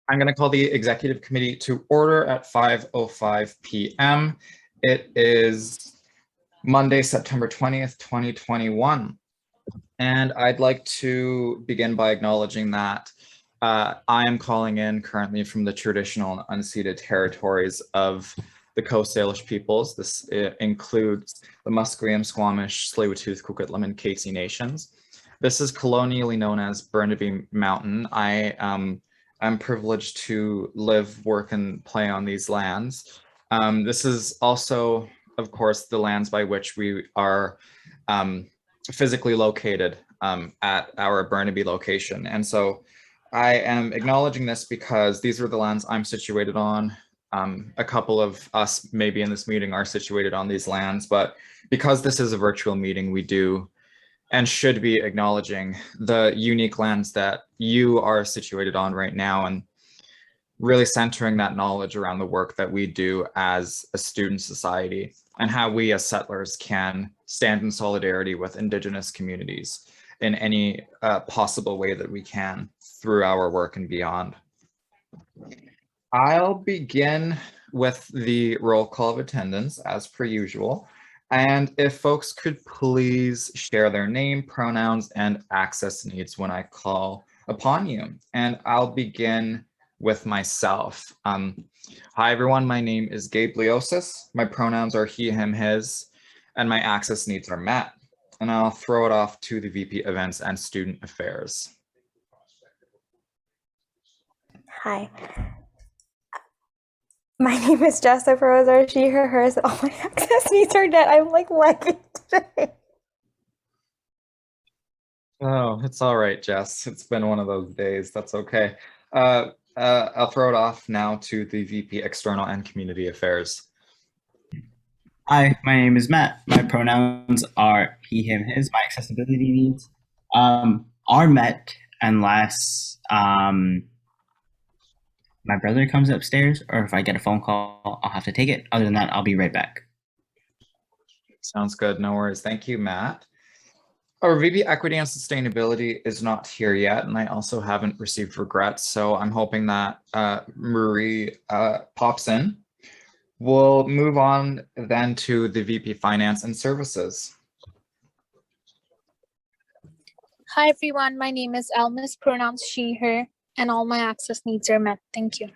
I'm going to call the executive committee to order at 5:05 p.m. It is Monday, September 20th, 2021. And I'd like to begin by acknowledging that I am calling in currently from the traditional and unceded territories of the Coast Salish peoples. This includes the Musqueam, Squamish, Tsleil-Waututh, Coquitlam, and Métis nations. This is colonially known as Burnaby Mountain. I'm privileged to live, work, and play on these lands. This is also, of course, the lands by which we are physically located at our Burnaby location. And so I am acknowledging this because these are the lands I'm situated on. A couple of us maybe in this meeting are situated on these lands, but because this is a virtual meeting, we do and should be acknowledging the unique lands that you are situated on right now, and really centering that knowledge around the work that we do as a student society and how we as settlers can stand in solidarity with Indigenous communities in any possible way that we can through our work and beyond. I'll begin with the roll call of attendance as per usual. And if folks could please share their name, pronouns, and access needs when I call upon you. And I'll begin with myself. Hi, everyone. My name is Gabe Leosis. My pronouns are he, him, his, and my access needs are met. And I'll throw it off to the VP Events and Student Affairs. Hi. My name is Jessica Rosa, she, her, hers. All my access needs are met. I'm like lagging today. Oh, it's all right, Jess. It's been one of those days. That's okay. I'll throw it off now to the VP External and Community Affairs. Hi, my name is Matt. My pronouns are he, him, his. My accessibility needs are met unless my brother comes upstairs, or if I get a phone call, I'll have to take it. Other than that, I'll be right back. Sounds good. No worries. Thank you, Matt. Our VP Equity and Sustainability is not here yet, and I also haven't received regrets, so I'm hoping that Marie pops in. We'll move on then to the VP Finance and Services. Hi, everyone. My name is Almis, pronouns she, her, and all my access needs are met. Thank you.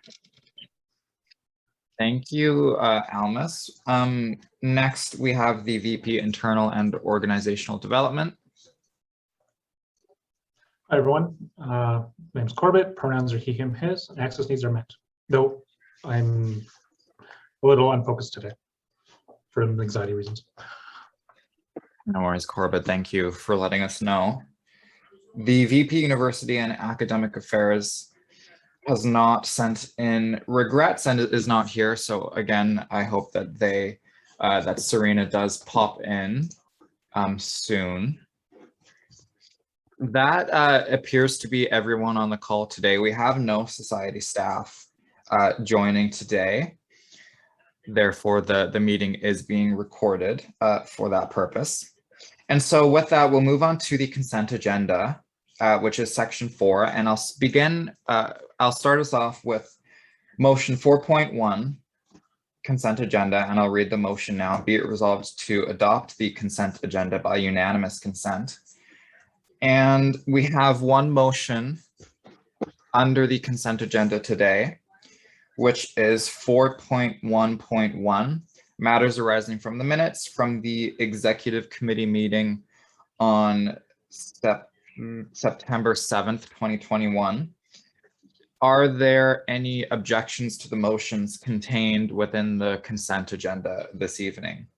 Thank you, Almis. Next, we have the VP Internal and Organizational Development. Hi, everyone. My name is Corbett. Pronouns are he, him, his, and access needs are met. Though I'm a little unfocused today for anxiety reasons. No worries, Corbett. Thank you for letting us know. The VP University and Academic Affairs has not sent in regrets and is not here. So again, I hope that that Serena does pop in soon. That appears to be everyone on the call today. We have no society staff joining today. Therefore, the meeting is being recorded for that purpose. And so with that, we'll move on to the consent agenda, which is section 4. And I'll start us off with motion 4.1, consent agenda, and I'll read the motion now. Be it resolved to adopt the consent agenda by unanimous consent. And we have one motion under the consent agenda today, which is 4.1.1, matters arising from the minutes from the executive committee meeting on September 7th, 2021. Are there any objections to the motions contained within the consent agenda this evening?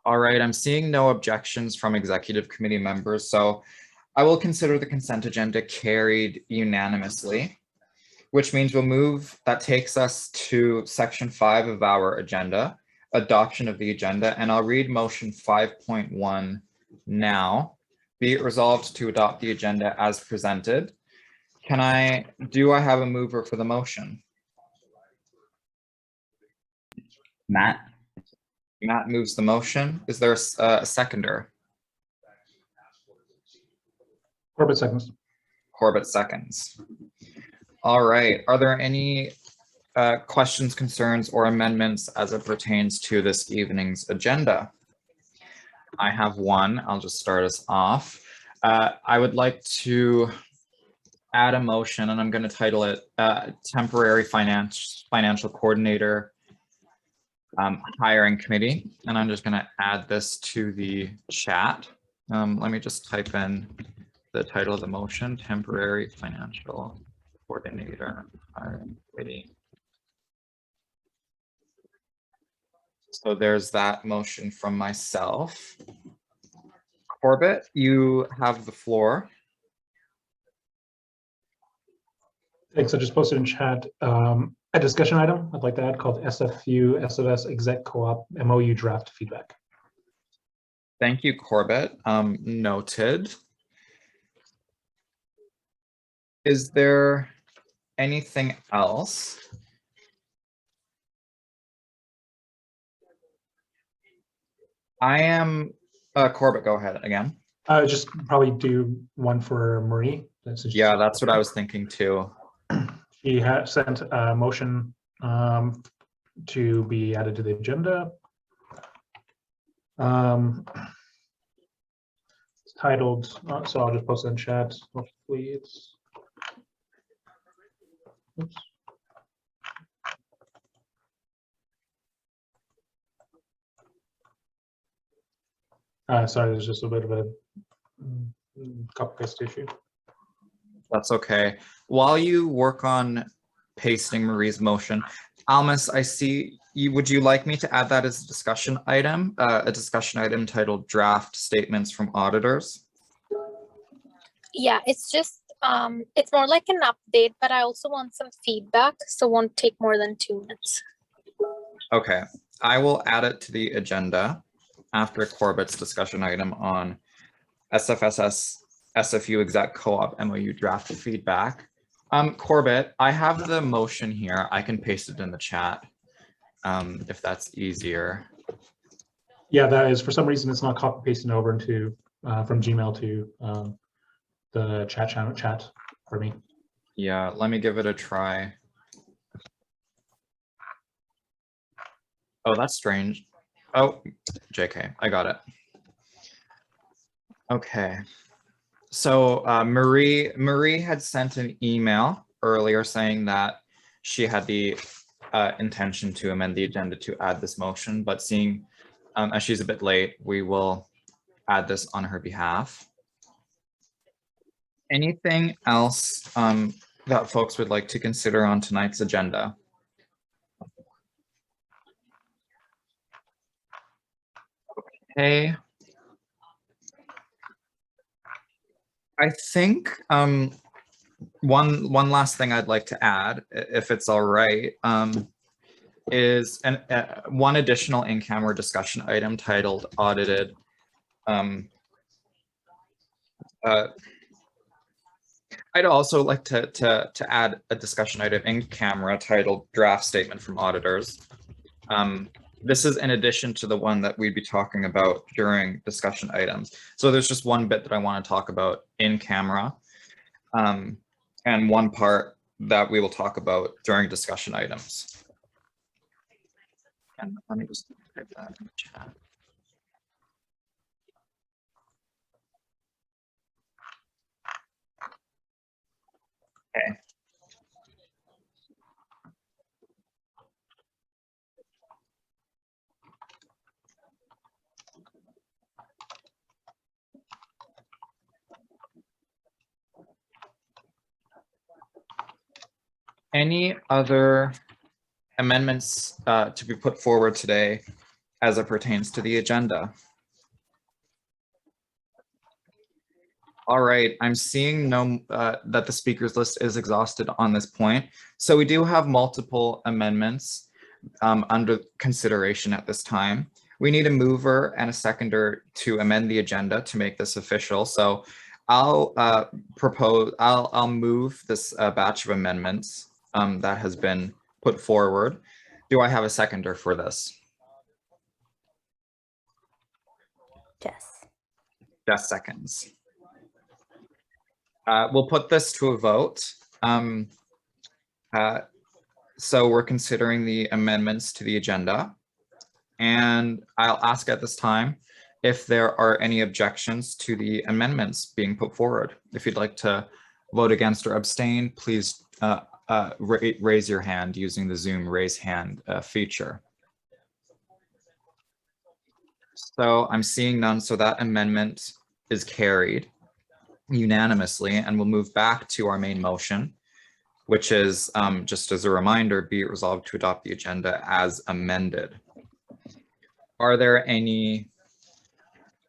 All right, I'm seeing no objections from executive committee members, so I will consider the consent agenda carried unanimously, which means we'll move, that takes us to section 5 of our agenda, adoption of the agenda, and I'll read motion 5.1 now. Be it resolved to adopt the agenda as presented. Do I have a mover for the motion? Matt. Matt moves the motion. Is there a seconder? Corbett seconds. Corbett seconds. All right. Are there any questions, concerns, or amendments as it pertains to this evening's agenda? I have one. I'll just start us off. I would like to add a motion, and I'm going to title it Temporary Financial Coordinator Hiring Committee. And I'm just going to add this to the chat. Let me just type in the title of the motion, Temporary Financial Coordinator Hiring Committee. So there's that motion from myself. Corbett, you have the floor. Thanks. I just posted in chat a discussion item I'd like to add called SFU SFS Exec Co-op MOU Draft Feedback. Thank you, Corbett. Noted. Is there anything else? I am, Corbett, go ahead again. Just probably do one for Marie. Yeah, that's what I was thinking too. She had sent a motion to be added to the agenda. It's titled, so I'll just post it in chat. Hopefully it's, oops. Sorry, there's just a bit of a copy paste issue. That's okay. While you work on pasting Marie's motion, Almas, I see you. Would you like me to add that as a discussion item titled Draft Statements from Auditors? Yeah, it's just it's more like an update, but I also want some feedback, so won't take more than 2 minutes. Okay, I will add it to the agenda after Corbett's discussion item on SFSS SFU Exec Co-op MOU Draft Feedback. Corbett, I have the motion here. I can paste it in the chat if that's easier. Yeah, that is, for some reason, it's not copy pasting over into from Gmail to the chat for me. Yeah, let me give it a try. Oh, that's strange. Oh, JK, I got it. Okay. So Marie had sent an email earlier saying that she had the intention to amend the agenda to add this motion, but seeing as she's a bit late, we will add this on her behalf. Anything else that folks would like to consider on tonight's agenda? Okay. I think one last thing I'd like to add, if it's all right, is one additional in-camera discussion item titled Audited. I'd also like to add a discussion item in camera titled Draft Statement from Auditors. This is in addition to the one that we'd be talking about during discussion items. So there's just one bit that I want to talk about in camera, and one part that we will talk about during discussion items. And let me just type that in the chat. Okay. Any other amendments to be put forward today as it pertains to the agenda? All right, I'm seeing that the speakers list is exhausted on this point. So we do have multiple amendments under consideration at this time. We need a mover and a seconder to amend the agenda to make this official. So I'll move this batch of amendments that has been put forward. Do I have a seconder for this? Jess. Jess seconds. We'll put this to a vote. So we're considering the amendments to the agenda. And I'll ask at this time if there are any objections to the amendments being put forward. If you'd like to vote against or abstain, please raise your hand using the Zoom raise hand feature. So I'm seeing none, so that amendment is carried unanimously, and we'll move back to our main motion, which is, just as a reminder, be it resolved to adopt the agenda as amended. Are there any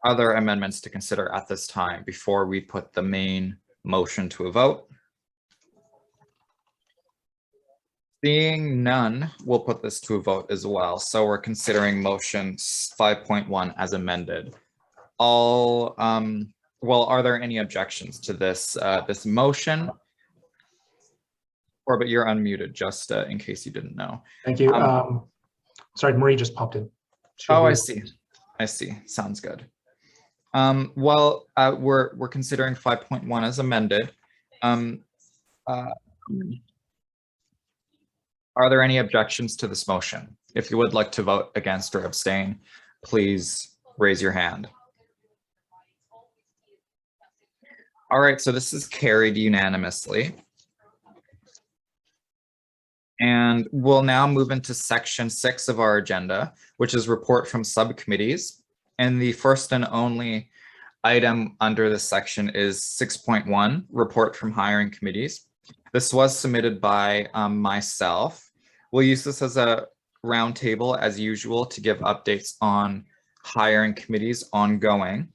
other amendments to consider at this time before we put the main motion to a vote? Seeing none, we'll put this to a vote as well. So we're considering motion 5.1 as amended. Well, are there any objections to this this motion? But you're unmuted, just in case you didn't know. Thank you. Sorry, Marie just popped in. Oh, I see. I see. Sounds good. Well, we're considering 5.1 as amended. Are there any objections to this motion? If you would like to vote against or abstain, please raise your hand. All right, so this is carried unanimously. And we'll now move into section 6 of our agenda, which is report from subcommittees. And the first and only item under this section is 6.1, report from hiring committees. This was submitted by myself. We'll use this as a roundtable as usual to give updates on hiring committees ongoing.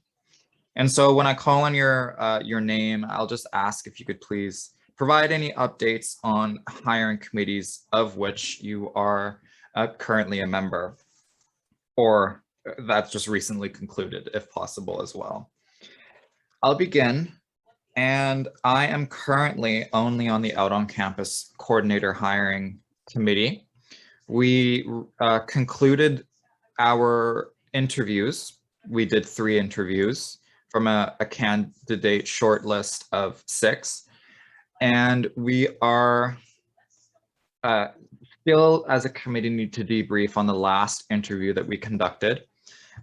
And so when I call on your name, I'll just ask if you could please provide any updates on hiring committees of which you are currently a member, or that's just recently concluded, if possible as well. I'll begin, and I am currently only on the Out on Campus Coordinator Hiring Committee. We concluded our interviews. We did 3 interviews from a candidate shortlist of 6. And we are still, as a committee, need to debrief on the last interview that we conducted.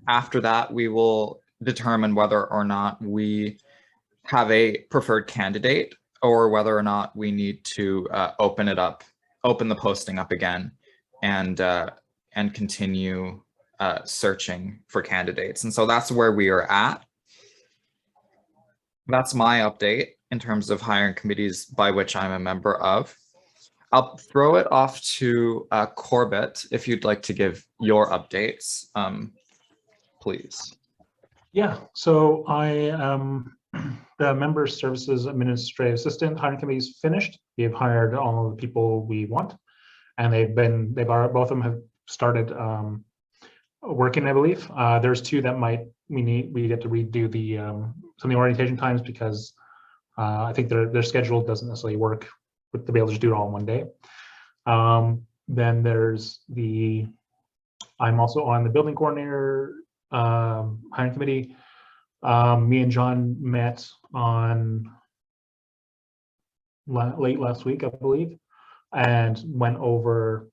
After that, we will determine whether or not we have a preferred candidate or whether or not we need to open the posting up again and continue searching for candidates. And so that's where we are at. That's my update in terms of hiring committees by which I'm a member of. I'll throw it off to Corbett if you'd like to give your updates, please. Yeah, so I am the Member Services Administrative Assistant hiring committee's finished. We've hired all of the people we want, and both of them have started working, I believe. There's 2 that we get to redo some of the orientation times because I think their schedule doesn't necessarily work to be able to just do it all in one day. Then there's I'm also on the building coordinator hiring committee. Me and John met on late last week, I believe, and went over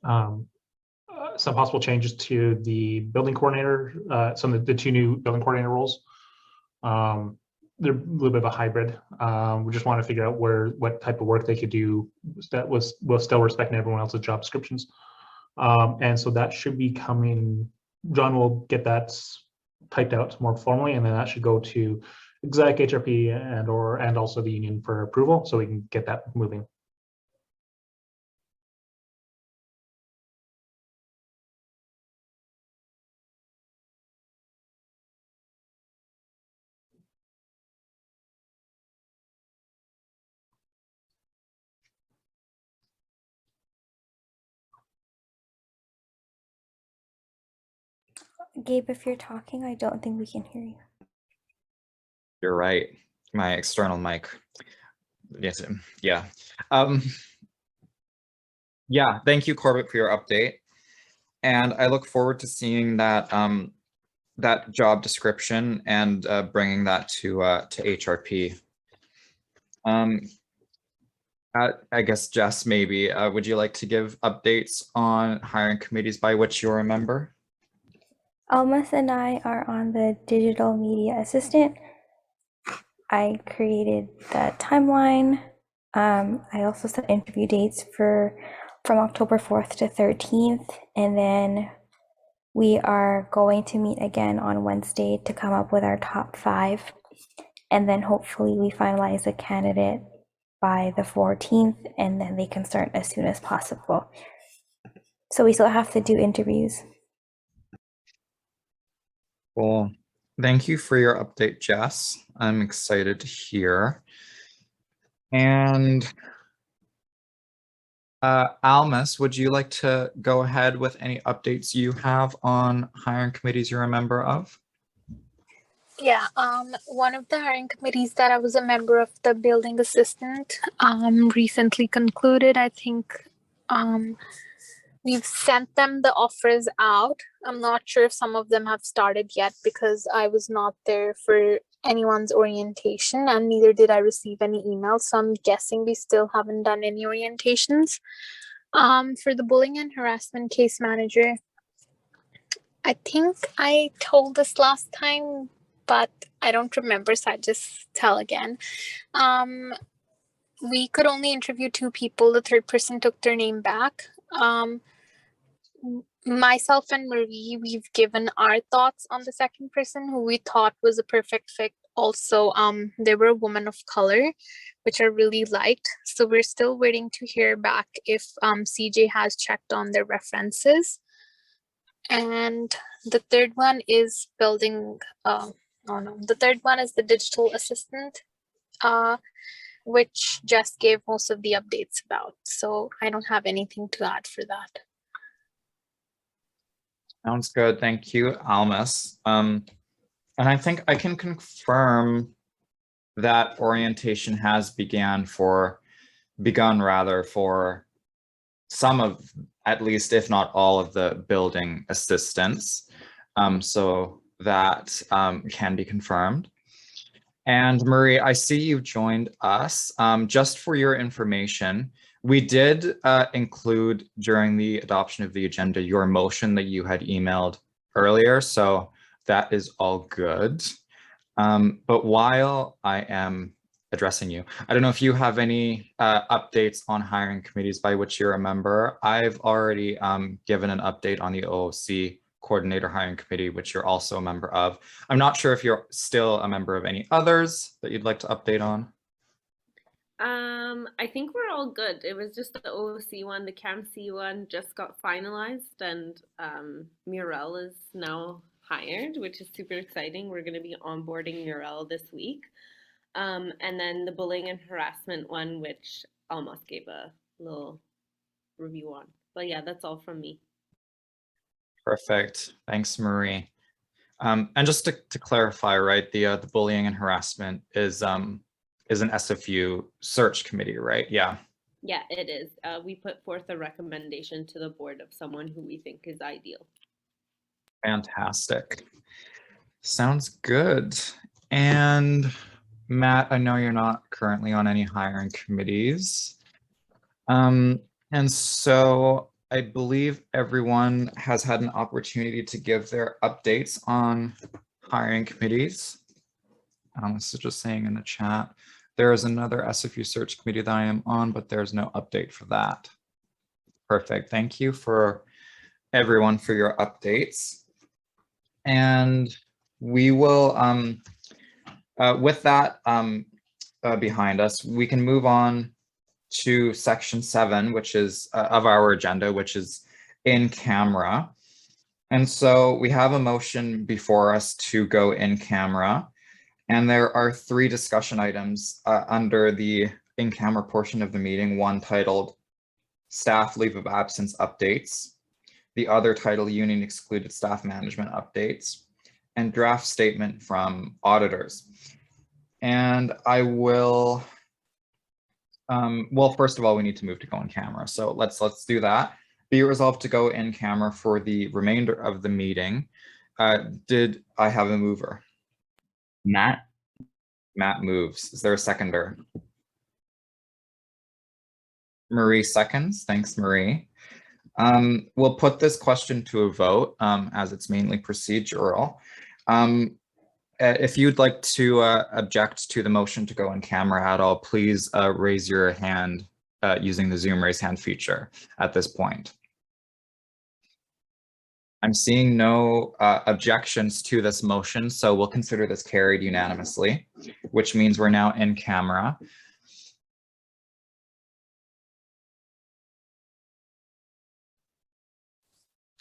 some possible changes to the building coordinator, some of the 2 new building coordinator roles. They're a little bit of a hybrid. We just want to figure out what type of work they could do that will still respecting everyone else's job descriptions. And so that should be coming. John will get that typed out more formally, and then that should go to exec, HRP, and also the union for approval, so we can get that moving. Gabe, if you're talking, I don't think we can hear you. You're right. My external mic. Yes. Yeah. Yeah. Thank you, Corbett, for your update. And I look forward to seeing that that job description and bringing that to HRP I guess, Jess, maybe, would you like to give updates on hiring committees by which you're a member? Almas and I are on the digital media assistant. I created the timeline. I also set interview dates from October 4th to 13th, and then we are going to meet again on Wednesday to come up with our top 5, and then hopefully we finalize a candidate by the 14th, and then they can start as soon as possible. So we still have to do interviews. Well, thank you for your update, Jess. I'm excited to hear. And Almas, would you like to go ahead with any updates you have on hiring committees you're a member of? Yeah, one of the hiring committees that I was a member of, the building assistant, recently concluded. I think we've sent them the offers out. I'm not sure if some of them have started yet because I was not there for anyone's orientation, and neither did I receive any emails. So I'm guessing we still haven't done any orientations. For the bullying and harassment case manager, I think I told this last time, but I don't remember, so I just tell again. We could only interview 2 people. The third person took their name back. Myself and Marie, we've given our thoughts on the second person who we thought was a perfect fit. Also, they were a woman of color, which I really liked. So we're still waiting to hear back if CJ has checked on their references. And the third one is the third one is the digital assistant, which Jess gave most of the updates about. So I don't have anything to add for that. Sounds good. Thank you, Almas. And I think I can confirm that orientation has begun for some of, at least, if not all of the building assistants. So that can be confirmed. And Marie, I see you've joined us. Just for your information, we did include during the adoption of the agenda your motion that you had emailed earlier, so that is all good. But while I am addressing you, I don't know if you have any updates on hiring committees by which you're a member. I've already given an update on the OOC Coordinator Hiring Committee, which you're also a member of. I'm not sure if you're still a member of any others that you'd like to update on. I think we're all good. It was just the OOC one, the CAMC one just got finalized, and Murel is now hired, which is super exciting. We're going to be onboarding Murel this week. And then the bullying and harassment one, which Almas gave a little review on. But yeah, that's all from me. Perfect. Thanks, Marie. And just to clarify, right, the bullying and harassment is an SFU search committee, right? Yeah. Yeah, it is. We put forth a recommendation to the board of someone who we think is ideal. Fantastic. Sounds good. And Matt, I know you're not currently on any hiring committees. And so I believe everyone has had an opportunity to give their updates on hiring committees. This is just saying in the chat, there is another SFU search committee that I am on, but there's no update for that. Perfect. Thank you for everyone for your updates. And we will, with that behind us, we can move on to section 7, which is of our agenda, which is in camera. And so we have a motion before us to go in camera. And there are 3 discussion items under the in camera portion of the meeting, one titled Staff Leave of Absence Updates, the other titled Union Excluded Staff Management Updates, and Draft Statement from Auditors. And I will, well, first of all, we need to move to go in camera. So let's do that. Be it resolved to go in camera for the remainder of the meeting. Did I have a mover? Matt? Matt moves. Is there a seconder? Marie seconds. Thanks, Marie. We'll put this question to a vote as it's mainly procedural. If you'd like to object to the motion to go in camera at all, please raise your hand using the Zoom raise hand feature at this point. I'm seeing no objections to this motion, so we'll consider this carried unanimously, which means we're now in camera.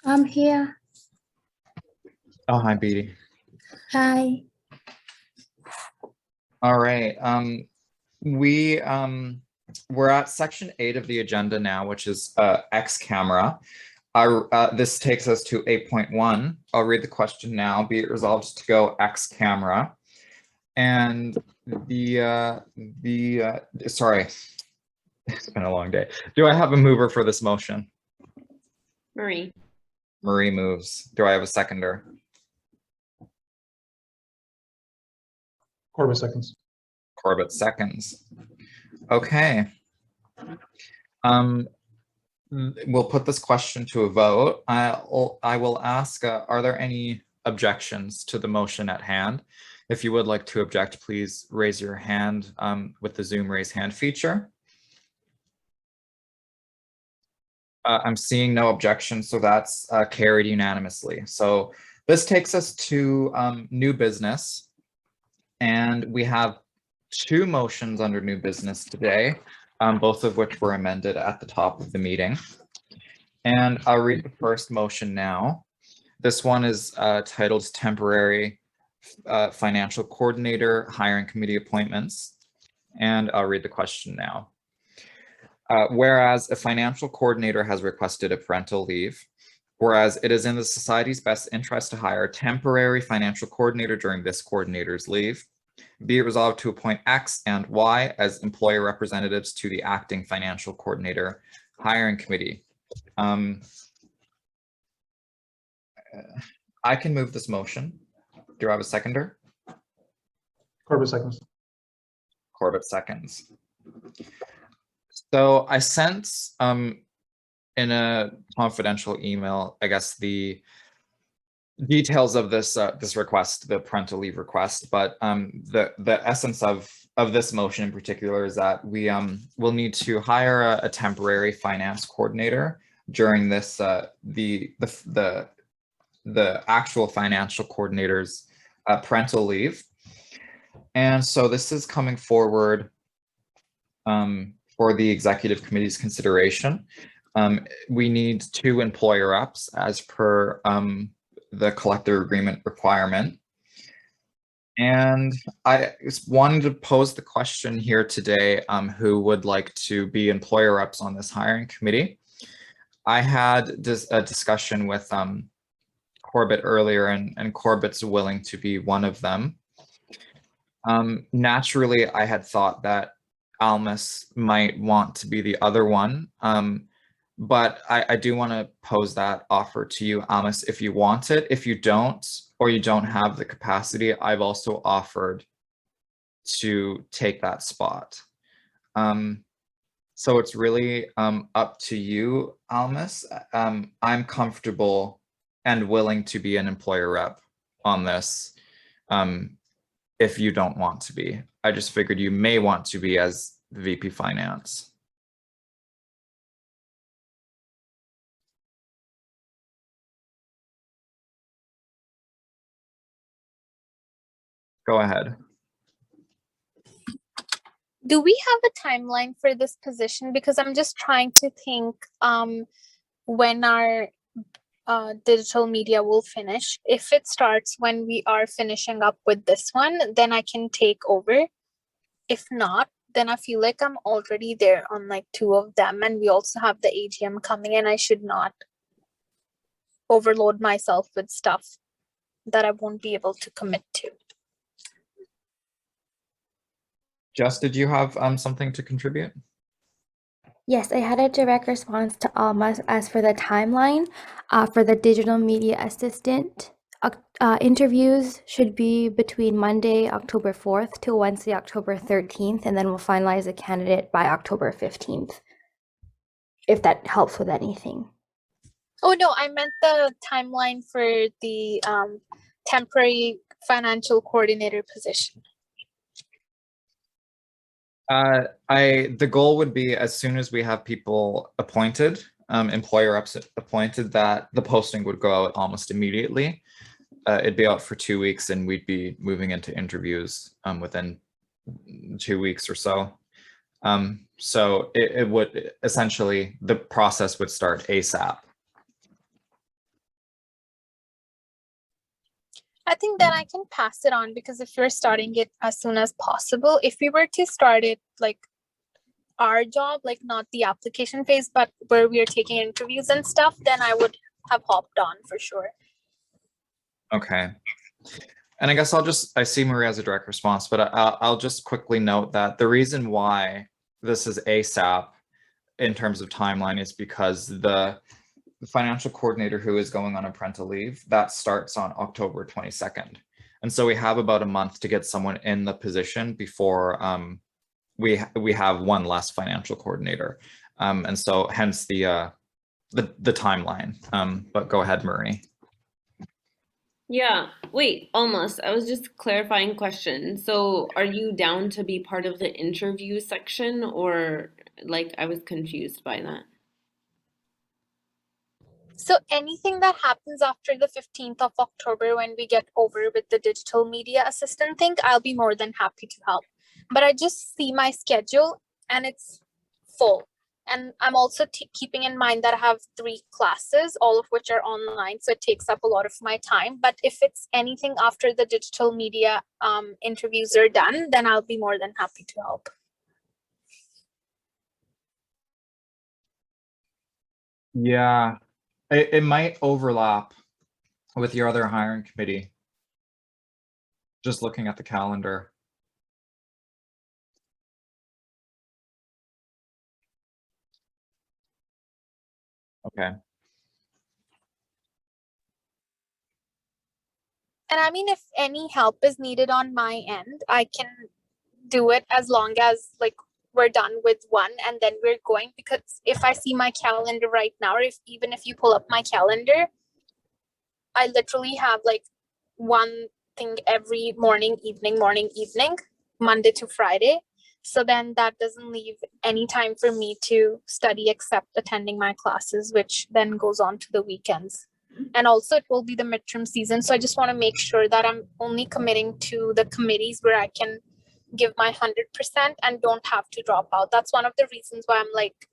I'm here. Oh, hi, Beatty. Hi. All right. We're at section 8 of the agenda now, which is X camera. This takes us to 8.1. I'll read the question now. Be it resolved to go X camera. And sorry, it's been a long day. Do I have a mover for this motion? Marie. Marie moves. Do I have a seconder? Corbett seconds. Corbett seconds. Okay. We'll put this question to a vote. I will ask, are there any objections to the motion at hand? If you would like to object, please raise your hand with the Zoom raise hand feature. I'm seeing no objections, so that's carried unanimously. So this takes us to new business, and we have 2 motions under new business today, both of which were amended at the top of the meeting. And I'll read the first motion now. This one is titled Temporary Financial Coordinator Hiring Committee Appointments. And I'll read the question now. Whereas a financial coordinator has requested a parental leave, whereas it is in the society's best interest to hire a temporary financial coordinator during this coordinator's leave, be it resolved to appoint X and Y as employer representatives to the acting financial coordinator hiring committee. I can move this motion. Do I have a seconder? Corbett seconds. Corbett seconds. So I sent in a confidential email, I guess, the details of this this request, the parental leave request, but the essence of this motion in particular is that we will need to hire a temporary finance coordinator during this the actual financial coordinator's parental leave. And so this is coming forward for the executive committee's consideration. We need 2 employer reps as per the collective agreement requirement. And I wanted to pose the question here today, who would like to be employer reps on this hiring committee? I had a discussion with Corbett earlier, and Corbett's willing to be one of them. Naturally, I had thought that Almus might want to be the other one, but I do want to pose that offer to you, Almus, if you want it. If you don't, or you don't have the capacity, I've also offered to take that spot. So it's really up to you, Almus. I'm comfortable and willing to be an employer rep on this if you don't want to be. I just figured you may want to be as the VP Finance. Go ahead. Do we have a timeline for this position? Because I'm just trying to think when our digital media will finish. If it starts when we are finishing up with this one, then I can take over. If not, then I feel like I'm already there on like 2 of them, and we also have the AGM coming in. I should not overload myself with stuff that I won't be able to commit to. Jess, did you have something to contribute? Yes, I had a direct response to Alma as for the timeline for the digital media assistant. Interviews should be between Monday, October 4th to Wednesday, October 13th, and then we'll finalize the candidate by October 15th. if that helps with anything. Oh, no, I meant the timeline for the temporary financial coordinator position. The goal would be as soon as we have people appointed, employer reps appointed, that the posting would go out almost immediately. It'd be out for 2 weeks and we'd be moving into interviews within 2 weeks or so. So it would essentially, the process would start ASAP. I think that I can pass it on, because if you're starting it as soon as possible, if we were to start it like our job, like not the application phase, but where we are taking interviews and stuff, then I would have hopped on for sure. Okay. And I guess I see Maria as a direct response, but I'll just quickly note that the reason why this is ASAP in terms of timeline is because the financial coordinator who is going on parental leave, that starts on October 22nd. And so we have about a month to get someone in the position before we have one less financial coordinator. And so hence the timeline. But go ahead, Marie. Yeah, wait, almost. I was just clarifying question. So are you down to be part of the interview section, or like I was confused by that? So anything that happens after the 15th of October, when we get over with the digital media assistant thing, I'll be more than happy to help. But I just see my schedule and it's full. And I'm also keeping in mind that I have 3 classes, all of which are online. So it takes up a lot of my time. But if it's anything after the digital media interviews are done, then I'll be more than happy to help. Yeah, it might overlap with your other hiring committee. Just looking at the calendar. Okay. And I mean, if any help is needed on my end, I can do it as long as like we're done with one and then we're going, because if I see my calendar right now, or even if you pull up my calendar, I literally have like one thing every morning, evening, Monday to Friday. So then that doesn't leave any time for me to study except attending my classes, which then goes on to the weekends. And also it will be the midterm season. So I just want to make sure that I'm only committing to the committees where I can give my 100% and don't have to drop out. That's one of the reasons why I'm like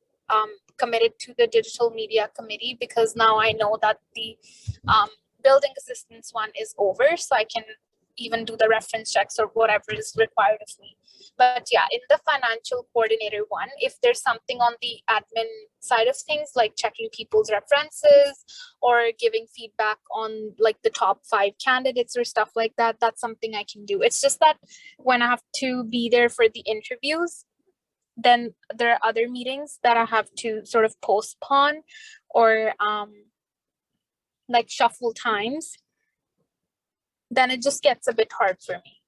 committed to the digital media committee, because now I know that the building assistance one is over, so I can even do the reference checks or whatever is required of me. But yeah, in the financial coordinator one, if there's something on the admin side of things, like checking people's references or giving feedback on like the top 5 candidates or stuff like that, that's something I can do. It's just that when I have to be there for the interviews, then there are other meetings that I have to sort of postpone or like shuffle times, then it just gets a bit hard for me.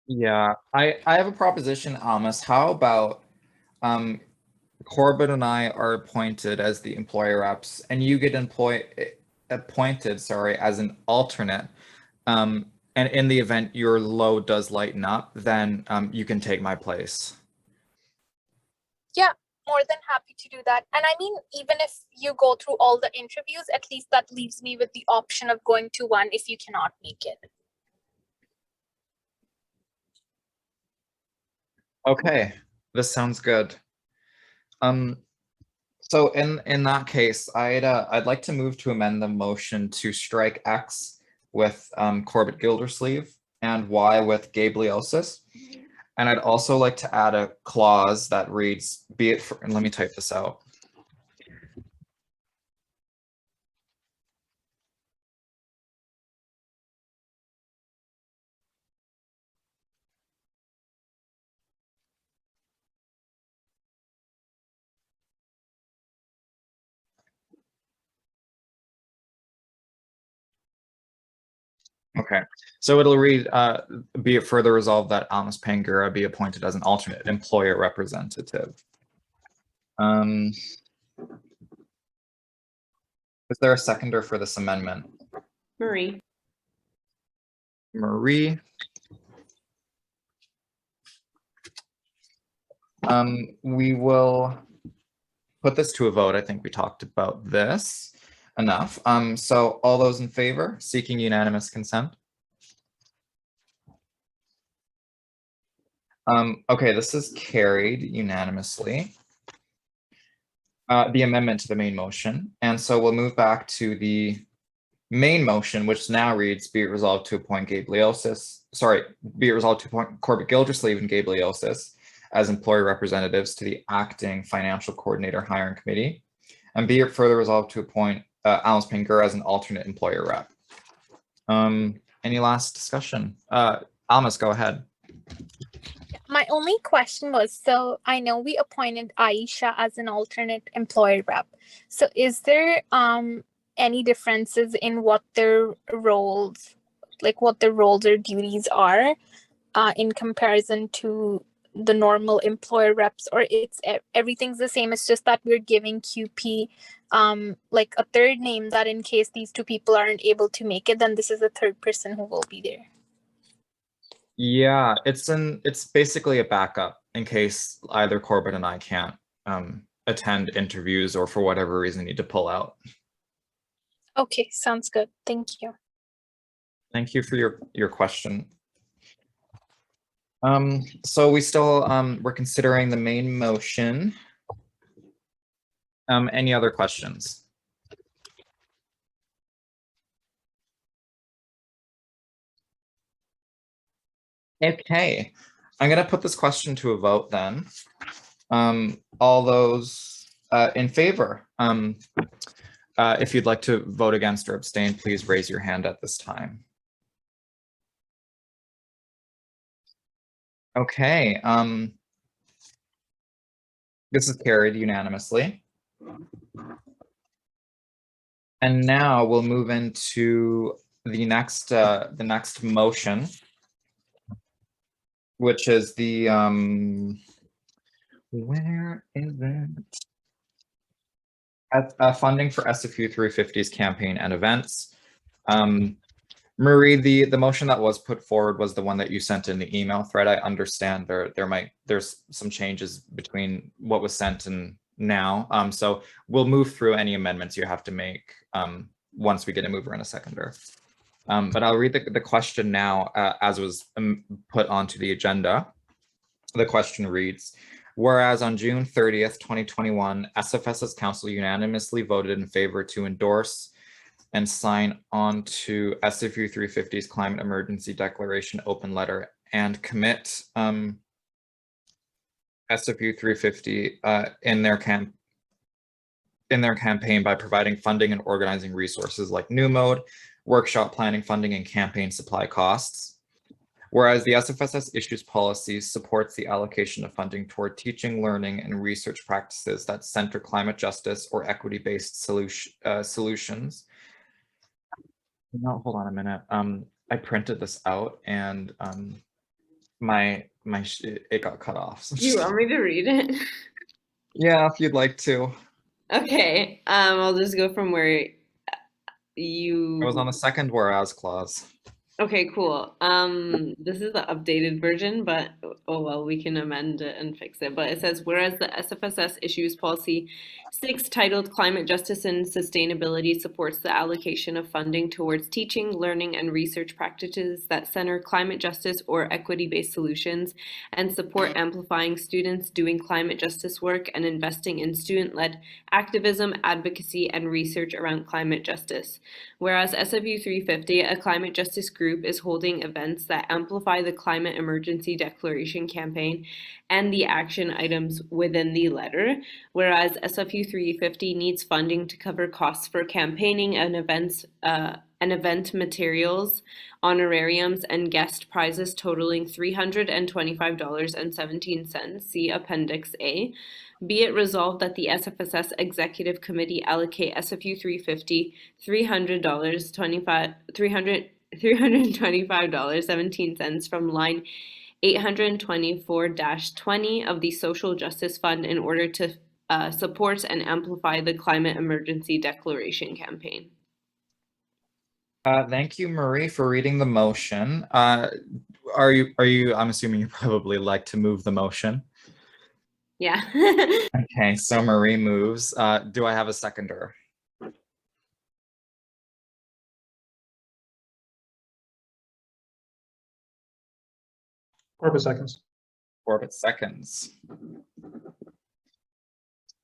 Yeah, I have a proposition, Amos. How about Corbett and I are appointed as the employer reps, and you get appointed, sorry, as an alternate. And in the event your load does lighten up, then you can take my place. Yeah, more than happy to do that. And I mean, even if you go through all the interviews, at least that leaves me with the option of going to one if you cannot make it. Okay, this sounds good. So in that case, I'd like to move to amend the motion to strike X with Corbett Gildersleeve and Y with Gabliosis. And I'd also like to add a clause that reads, be it for, and let me type this out. Okay, so it'll read, be it further resolved that Almas Pangura be appointed as an alternate employer representative. Is there a seconder for this amendment? Marie. Marie. We will put this to a vote. I think we talked about this enough. So all those in favor, seeking unanimous consent? Okay, this is carried unanimously. The amendment to the main motion. And so we'll move back to the main motion, which now reads, be it resolved to appoint be it resolved to appoint Corbett Gildersleeve and Gabe Leosis as employee representatives to the acting financial coordinator hiring committee. And be it further resolved to appoint Almas Pangura as an alternate employer rep. Any last discussion? Almas, go ahead. My only question was, so I know we appointed Aisha as an alternate employer rep. So is there any differences in what their roles, like what their roles or duties are in comparison to the normal employer reps, or it's everything's the same? It's just that we're giving QP like a third name, that in case these two people aren't able to make it, then this is the third person who will be there. Yeah, it's basically a backup in case either Corbett and I can't attend interviews or for whatever reason need to pull out. Okay, sounds good. Thank you. Thank you for your question. So we still we're considering the main motion. Any other questions? Okay, I'm gonna put this question to a vote then. All those in favor, if you'd like to vote against or abstain, please raise your hand at this time. Okay, this is carried unanimously. And now we'll move into the next motion, which is the where is it? Funding for SFU 350's campaign and events. Marie, the motion that was put forward was the one that you sent in the email thread. I understand there's some changes between what was sent and now. So we'll move through any amendments you have to make once we get a mover and a seconder. But I'll read the question now as was put onto the agenda. The question reads, whereas on June 30th, 2021, SFSS Council unanimously voted in favor to endorse and sign on to SFU 350's Climate Emergency Declaration open letter and commit SFU 350 in their campaign by providing funding and organizing resources like new mode, workshop planning funding, and campaign supply costs. Whereas the SFSS issues policy supports the allocation of funding toward teaching, learning, and research practices that center climate justice or equity-based solutions. No, hold on a minute. I printed this out and it got cut off. Do you want me to read it? Yeah, if you'd like to. Okay, I'll just go from where you... I was on the second whereas clause. Okay, cool. This is the updated version, but oh well, we can amend it and fix it. But it says, whereas the SFSS issues policy 6 titled Climate Justice and Sustainability supports the allocation of funding towards teaching, learning, and research practices that center climate justice or equity-based solutions and support amplifying students doing climate justice work and investing in student-led activism, advocacy, and research around climate justice. Whereas SFU 350, a climate justice group, is holding events that amplify the Climate Emergency Declaration campaign and the action items within the letter, whereas SFU 350 needs funding to cover costs for campaigning and events, event materials, honorariums, and guest prizes totaling $325.17. See Appendix A. Be it resolved that the SFSS Executive Committee allocate SFU 350 $300 $325.17 from line 824-20 of the Social Justice Fund in order to support and amplify the climate emergency declaration campaign. Thank you, Marie, for reading the motion. Are you, I'm assuming you probably like to move the motion. Yeah. Okay, so Marie moves. Do I have a seconder? Corbett seconds. Corbett seconds.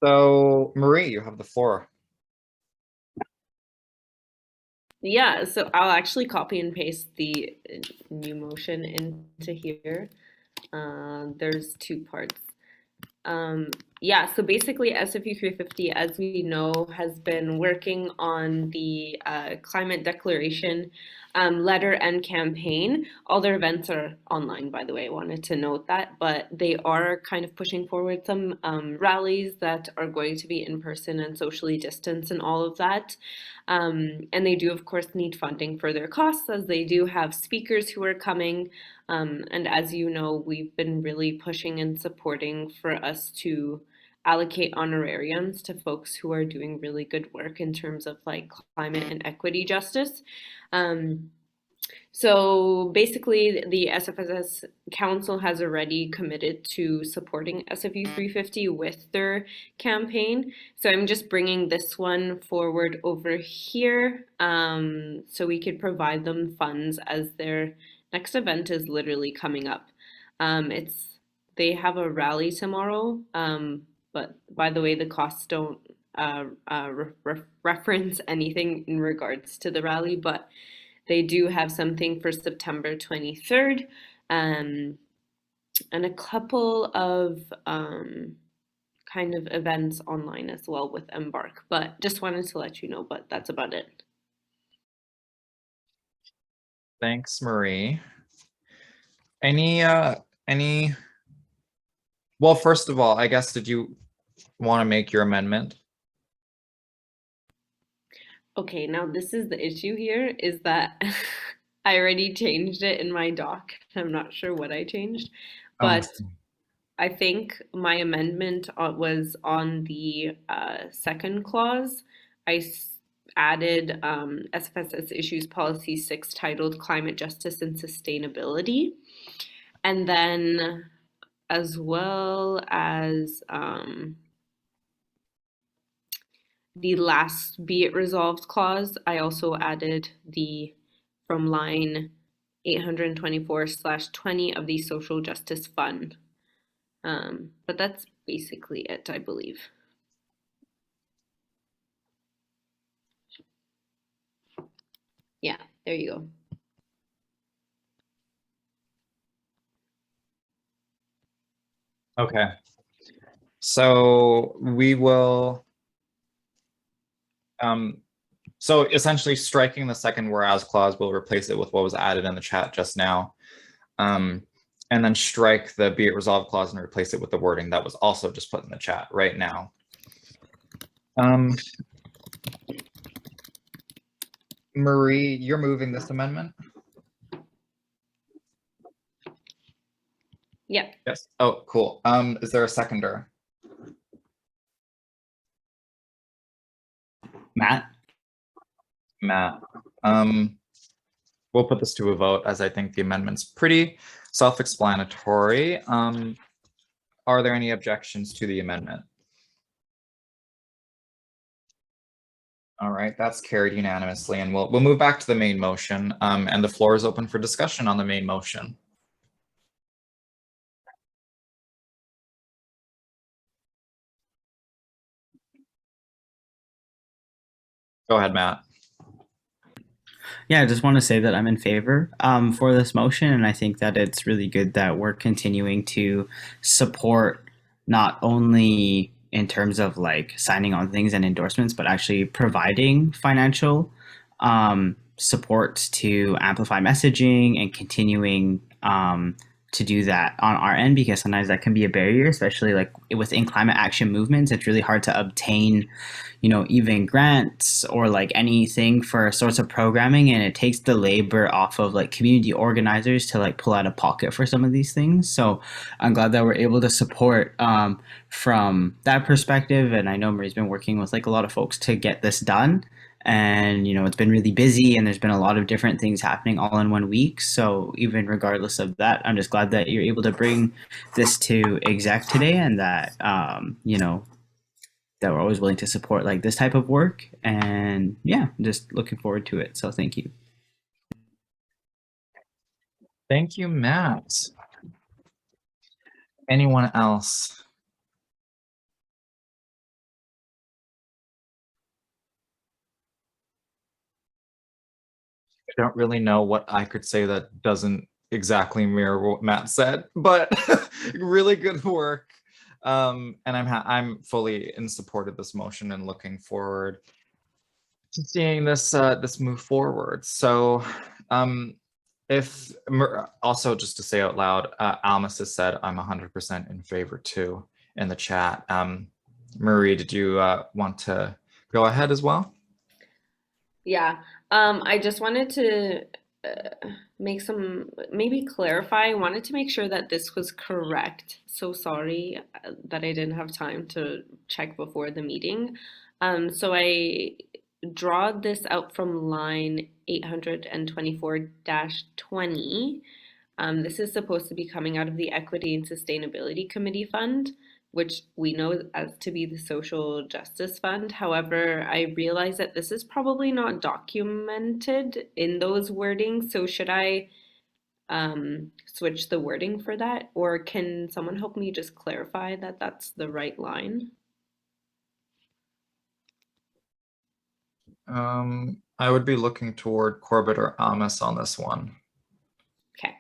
So Marie, you have the floor. Yeah, so I'll actually copy and paste the new motion into here. There's two parts. Yeah, so basically SFU 350, as we know, has been working on the climate declaration letter and campaign. All their events are online, by the way, I wanted to note that, but they are kind of pushing forward some rallies that are going to be in person and socially distanced and all of that. And they do, of course, need funding for their costs, as they do have speakers who are coming. And as you know, we've been really pushing and supporting for us to allocate honorariums to folks who are doing really good work in terms of like climate and equity justice. So basically, the SFSS Council has already committed to supporting SFU 350 with their campaign. So I'm just bringing this one forward over here so we could provide them funds as their next event is literally coming up. They have a rally tomorrow, but by the way, the costs don't reference anything in regards to the rally, but they do have something for September 23rd, and a couple of kind of events online as well with Embark, but just wanted to let you know, but that's about it. Thanks, Marie. Well, first of all, I guess, did you want to make your amendment? Okay, now this is the issue here, is that I already changed it in my doc. I'm not sure what I changed, but I think my amendment was on the second clause. I added SFSS Issues Policy 6 titled Climate Justice and Sustainability. And then as well as the last be it resolved clause, I also added the from line 824/20 of the Social Justice Fund. But that's basically it, I believe. Yeah, there you go. Okay. So we will, so essentially striking the second whereas clause, we'll replace it with what was added in the chat just now. And then strike the be it resolved clause and replace it with the wording that was also just put in the chat right now. Marie, you're moving this amendment? Yep. Yes. Oh, cool. Is there a seconder? Matt? Matt. We'll put this to a vote, as I think the amendment's pretty self-explanatory. Are there any objections to the amendment? All right, that's carried unanimously, and we'll move back to the main motion, and the floor is open for discussion on the main motion. Go ahead, Matt. Yeah, I just want to say that I'm in favor for this motion, and I think that it's really good that we're continuing to support not only in terms of like signing on things and endorsements, but actually providing financial support to amplify messaging and continuing to do that on our end, because sometimes that can be a barrier, especially like within climate action movements. It's really hard to obtain, even grants or like anything for sorts of programming, and it takes the labor off of like community organizers to like pull out of pocket for some of these things. So I'm glad that we're able to support from that perspective, and I know Marie's been working with like a lot of folks to get this done. And it's been really busy, and there's been a lot of different things happening all in 1 week. So even regardless of that, I'm just glad that you're able to bring this to exec today, and that that we're always willing to support like this type of work. And yeah, just looking forward to it. So thank you. Thank you, Matt. Anyone else? I don't really know what I could say that doesn't exactly mirror what Matt said, but really good work. And I'm fully in support of this motion and looking forward to seeing this this move forward. So if also just to say out loud, Almas has said I'm 100% in favor too in the chat. Marie, did you want to go ahead as well? Yeah, I just wanted to maybe clarify. I wanted to make sure that this was correct. So sorry that I didn't have time to check before the meeting. So I draw this out from line 824-20. This is supposed to be coming out of the Equity and Sustainability Committee Fund, which we know as to be the Social Justice Fund. However, I realize that this is probably not documented in those wordings. So should I switch the wording for that? Or can someone help me just clarify that that's the right line? I would be looking toward Corbett or Amos on this one. Okay.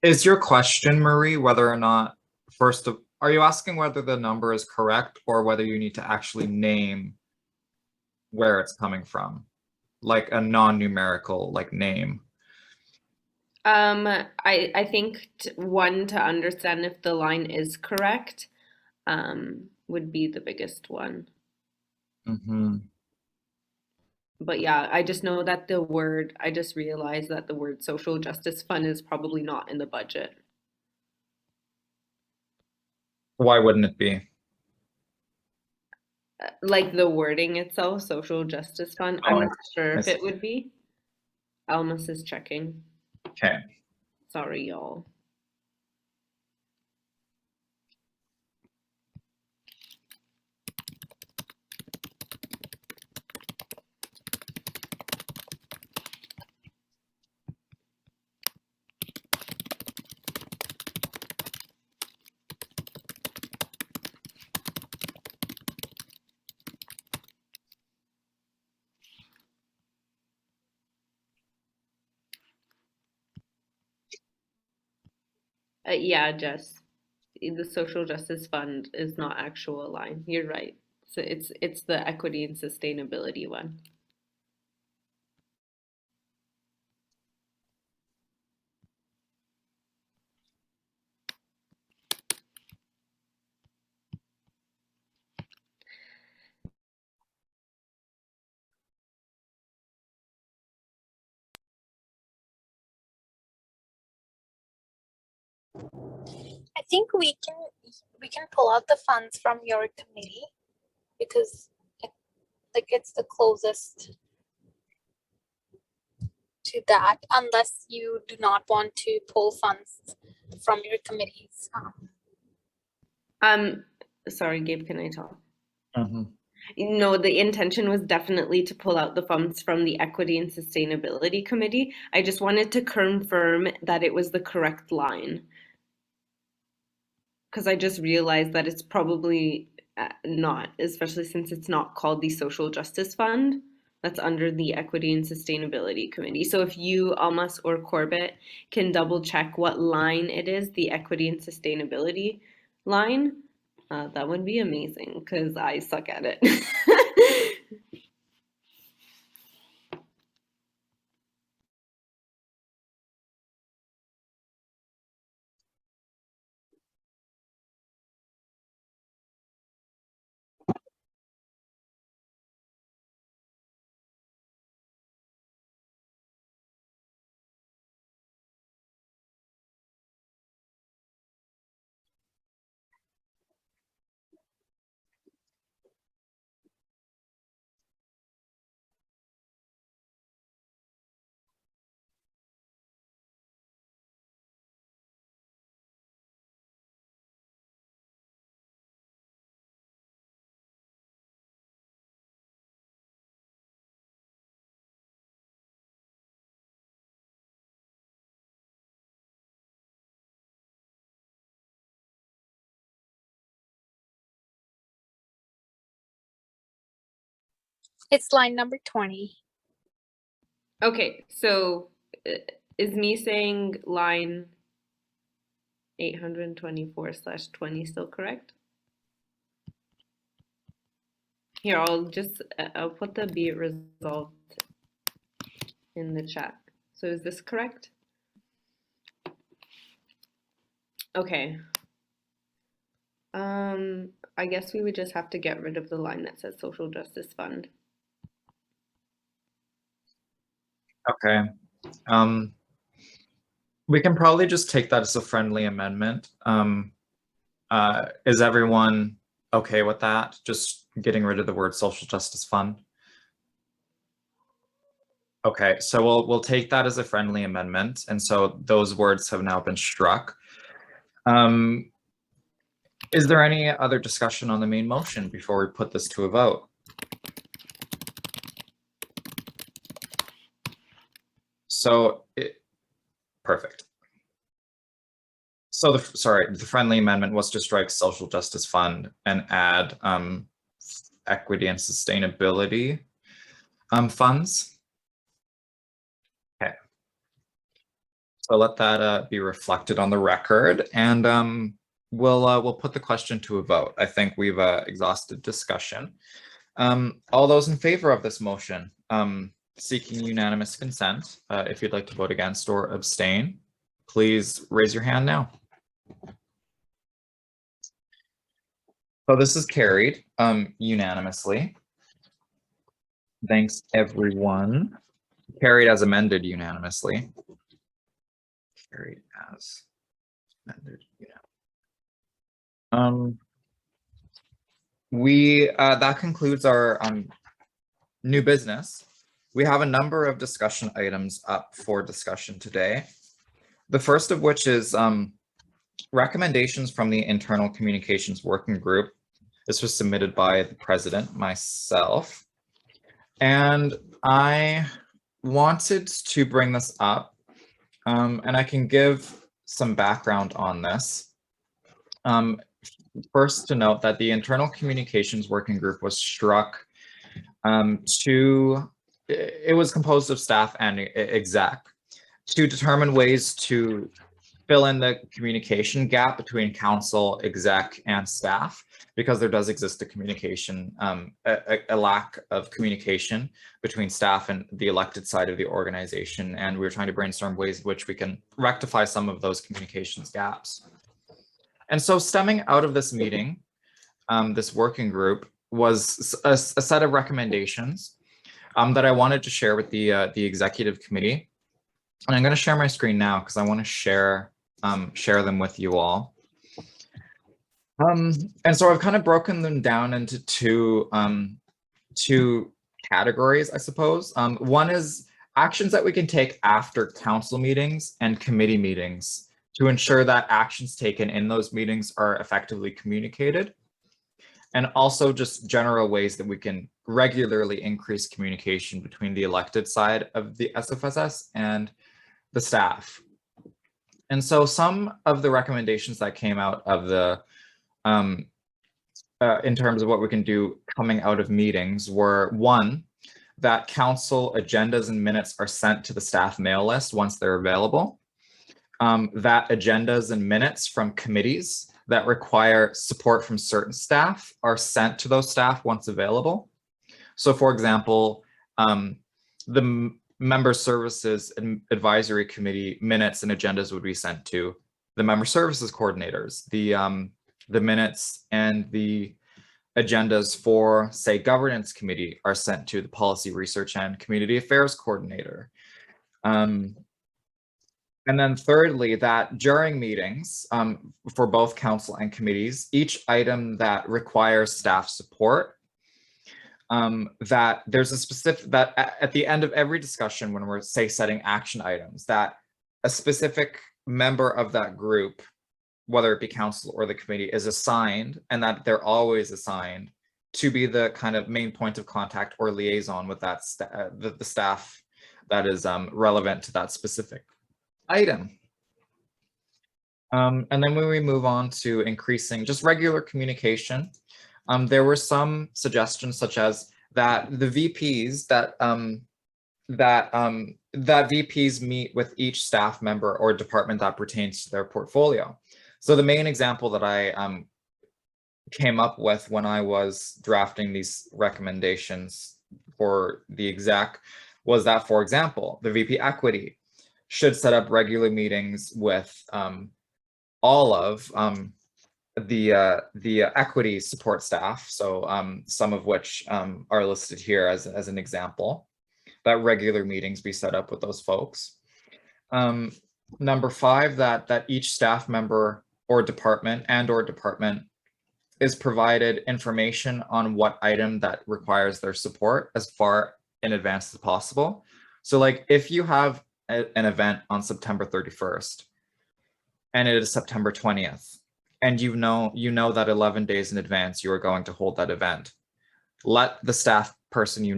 Is your question, Marie, whether or not, are you asking whether the number is correct or whether you need to actually name where it's coming from? Like a non-numerical like name? I think one, to understand if the line is correct, would be the biggest one. Mm-hmm. But yeah, I just know that I just realized that the word social justice fund is probably not in the budget. Why wouldn't it be? Like the wording itself, social justice fund, I'm not sure if it would be. Almas is checking. Okay. Sorry, y'all. Yeah, Jess, the social justice fund is not actual line. You're right. So it's the equity and sustainability one. I think we can pull out the funds from your committee because it's the closest to that, unless you do not want to pull funds from your committees. Sorry, Gabe, can I talk? Mm-hmm. No, the intention was definitely to pull out the funds from the Equity and Sustainability Committee. I just wanted to confirm that it was the correct line. Because I just realized that it's probably not, especially since it's not called the Social Justice Fund. That's under the Equity and Sustainability Committee. So if you, Almas or Corbett, can double check what line it is, the Equity and Sustainability line, that would be amazing because I suck at it. It's line number 20. Okay, so is me saying line 824/20 still correct? Here, I'll put the be it resolved in the chat. So is this correct? Okay. I guess we would just have to get rid of the line that says Social Justice Fund. Okay. We can probably just take that as a friendly amendment. Is everyone okay with that? Just getting rid of the word Social Justice Fund? Okay, so we'll take that as a friendly amendment, and so those words have now been struck. Is there any other discussion on the main motion before we put this to a vote? So perfect. So the friendly amendment was to strike Social Justice Fund and add equity and sustainability funds. Okay. So let that be reflected on the record, and we'll put the question to a vote. I think we've exhausted discussion. All those in favor of this motion, seeking unanimous consent, if you'd like to vote against or abstain, please raise your hand now. So this is carried unanimously. Thanks, everyone. Carried as amended unanimously. Carried as amended. That concludes our new business. We have a number of discussion items up for discussion today. The first of which is recommendations from the Internal Communications Working Group. This was submitted by the president, myself, and I wanted to bring this up, and I can give some background on this. First, to note that the Internal Communications Working Group was struck it was composed of staff and exec to determine ways to fill in the communication gap between council, exec, and staff, because there does exist a communication, a lack of communication between staff and the elected side of the organization. And we're trying to brainstorm ways in which we can rectify some of those communications gaps. And so stemming out of this meeting, this working group was a set of recommendations that I wanted to share with the executive committee. And I'm going to share my screen now because I want to share them with you all. And so I've kind of broken them down into two categories, I suppose. One is actions that we can take after council meetings and committee meetings to ensure that actions taken in those meetings are effectively communicated. And also just general ways that we can regularly increase communication between the elected side of the SFSS and the staff. And so some of the recommendations that came out of the, in terms of what we can do coming out of meetings were, one, that council agendas and minutes are sent to the staff mail list once they're available. That agendas and minutes from committees that require support from certain staff are sent to those staff once available. So for example, the Member Services and Advisory Committee minutes and agendas would be sent to the Member Services coordinators. The minutes and the agendas for, say, Governance Committee are sent to the Policy Research and Community Affairs coordinator. And then thirdly, that during meetings for both council and committees, each item that requires staff support, that there's a specific, that at the end of every discussion when we're, say, setting action items, that a specific member of that group, whether it be council or the committee, is assigned, and that they're always assigned to be the kind of main point of contact or liaison with that the staff that is relevant to that specific item. And then when we move on to increasing just regular communication, there were some suggestions such as that the VPs that VPs meet with each staff member or department that pertains to their portfolio. So the main example that I came up with when I was drafting these recommendations for the exec was that, for example, the VP Equity should set up regular meetings with all of the equity support staff. So some of which are listed here as an example, that regular meetings be set up with those folks. Number 5, that each staff member or department is provided information on what item that requires their support as far in advance as possible. So like if you have an event on September 31st and it is September 20th, and you know that 11 days in advance you are going to hold that event, let the staff person you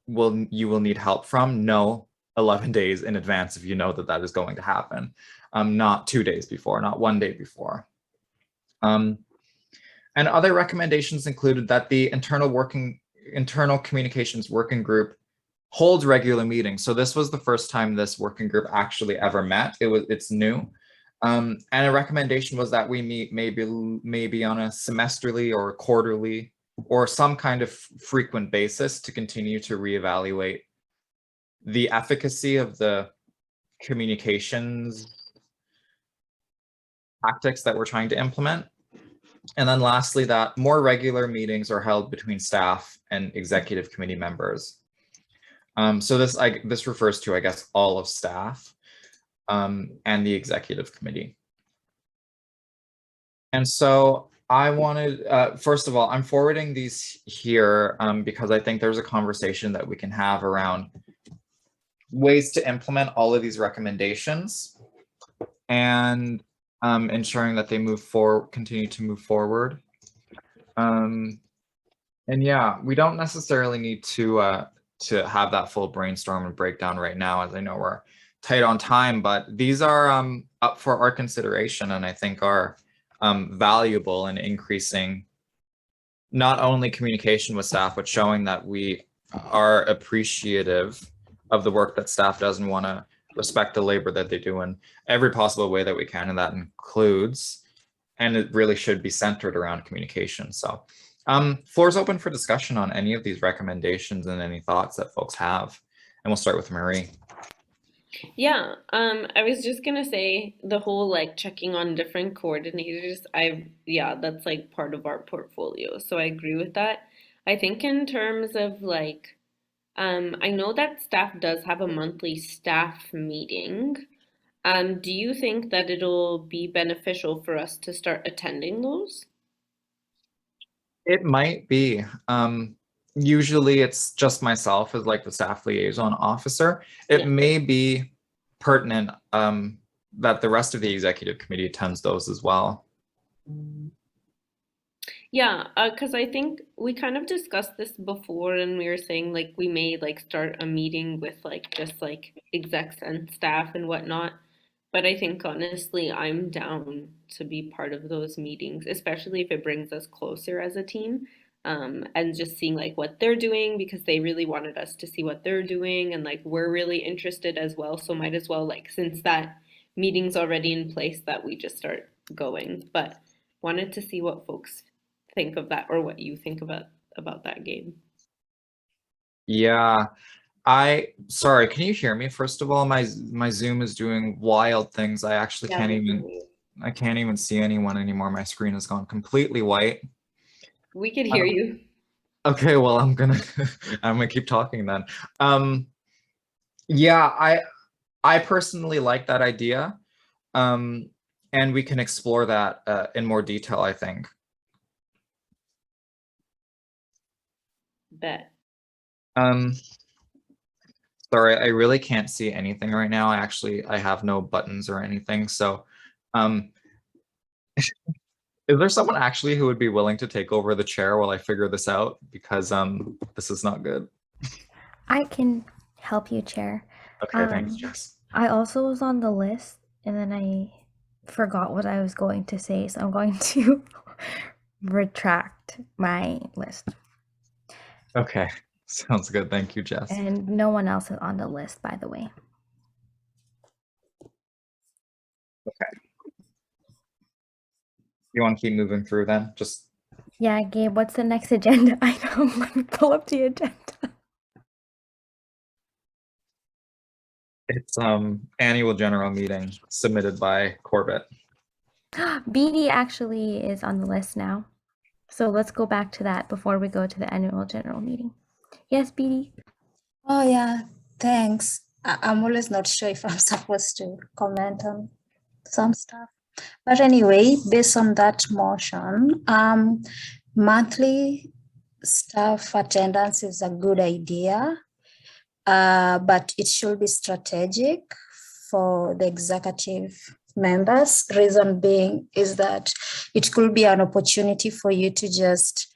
will need help from know 11 days in advance if you know that is going to happen, not 2 days before, not 1 day before. And other recommendations included that the internal communications working group holds regular meetings. So this was the first time this working group actually ever met. It's new. And a recommendation was that we meet maybe on a semesterly or quarterly or some kind of frequent basis to continue to reevaluate the efficacy of the communications tactics that we're trying to implement. And then lastly, that more regular meetings are held between staff and executive committee members. So this refers to, I guess, all of staff and the executive committee. And so I wanted, first of all, I'm forwarding these here because I think there's a conversation that we can have around ways to implement all of these recommendations and ensuring that they continue to move forward. And yeah, we don't necessarily need to have that full brainstorm and breakdown right now, as I know we're tight on time, but these are up for our consideration and I think are valuable in increasing not only communication with staff, but showing that we are appreciative of the work that staff does and want to respect the labor that they do in every possible way that we can, and that includes, and it really should be centered around communication. So floor is open for discussion on any of these recommendations and any thoughts that folks have, and we'll start with Marie. Yeah, I was just gonna say the whole like checking on different coordinators, that's like part of our portfolio, so I agree with that. I think in terms of like I know that staff does have a monthly staff meeting. Do you think that it'll be beneficial for us to start attending those? It might be. Usually it's just myself as like the staff liaison officer. It may be pertinent that the rest of the executive committee attends those as well. Yeah, because I think we kind of discussed this before and we were saying like we may like start a meeting with like just like execs and staff and whatnot. But I think honestly, I'm down to be part of those meetings, especially if it brings us closer as a team. And just seeing like what they're doing because they really wanted us to see what they're doing and like we're really interested as well. So might as well like since that meeting's already in place that we just start going. But wanted to see what folks think of that or what you think about that game. Yeah, sorry, can you hear me? First of all, my Zoom is doing wild things. I actually can't even see anyone anymore. My screen has gone completely white. We could hear you. Okay, well, I'm gonna keep talking then. Yeah, I personally like that idea. And we can explore that in more detail, I think. Bet. Sorry, I really can't see anything right now. I have no buttons or anything. So is there someone actually who would be willing to take over the chair while I figure this out? Because this is not good. I can help you, Chair. Okay, thanks, Jess. I also was on the list and then I forgot what I was going to say, so I'm going to retract my list. Okay, sounds good. Thank you, Jess. And no one else is on the list, by the way. You want to keep moving through then? Just Yeah, Gabe, what's the next agenda item? Let me pull up the agenda. it's annual general meeting submitted by Corbett. BD actually is on the list now. So let's go back to that before we go to the annual general meeting. Yes, BD. Oh yeah, thanks. I'm always not sure if I'm supposed to comment on some stuff. But anyway, based on that motion, monthly staff attendance is a good idea, but it should be strategic for the executive members. Reason being is that it could be an opportunity for you to just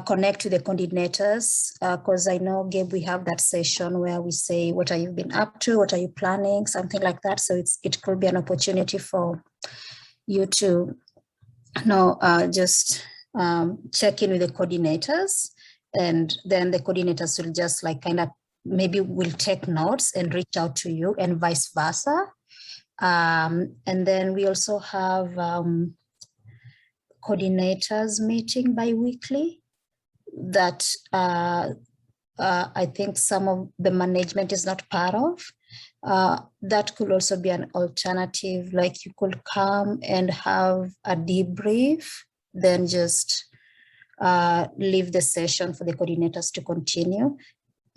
connect to the coordinators, because I know, Gabe, we have that session where we say, what have you been up to? What are you planning? Something like that. So it could be an opportunity for you to just check in with the coordinators, and then the coordinators will just like kind of maybe will take notes and reach out to you, and vice versa. And then we also have coordinators meeting bi-weekly that I think some of the management is not part of. That could also be an alternative, like you could come and have a debrief, then just leave the session for the coordinators to continue,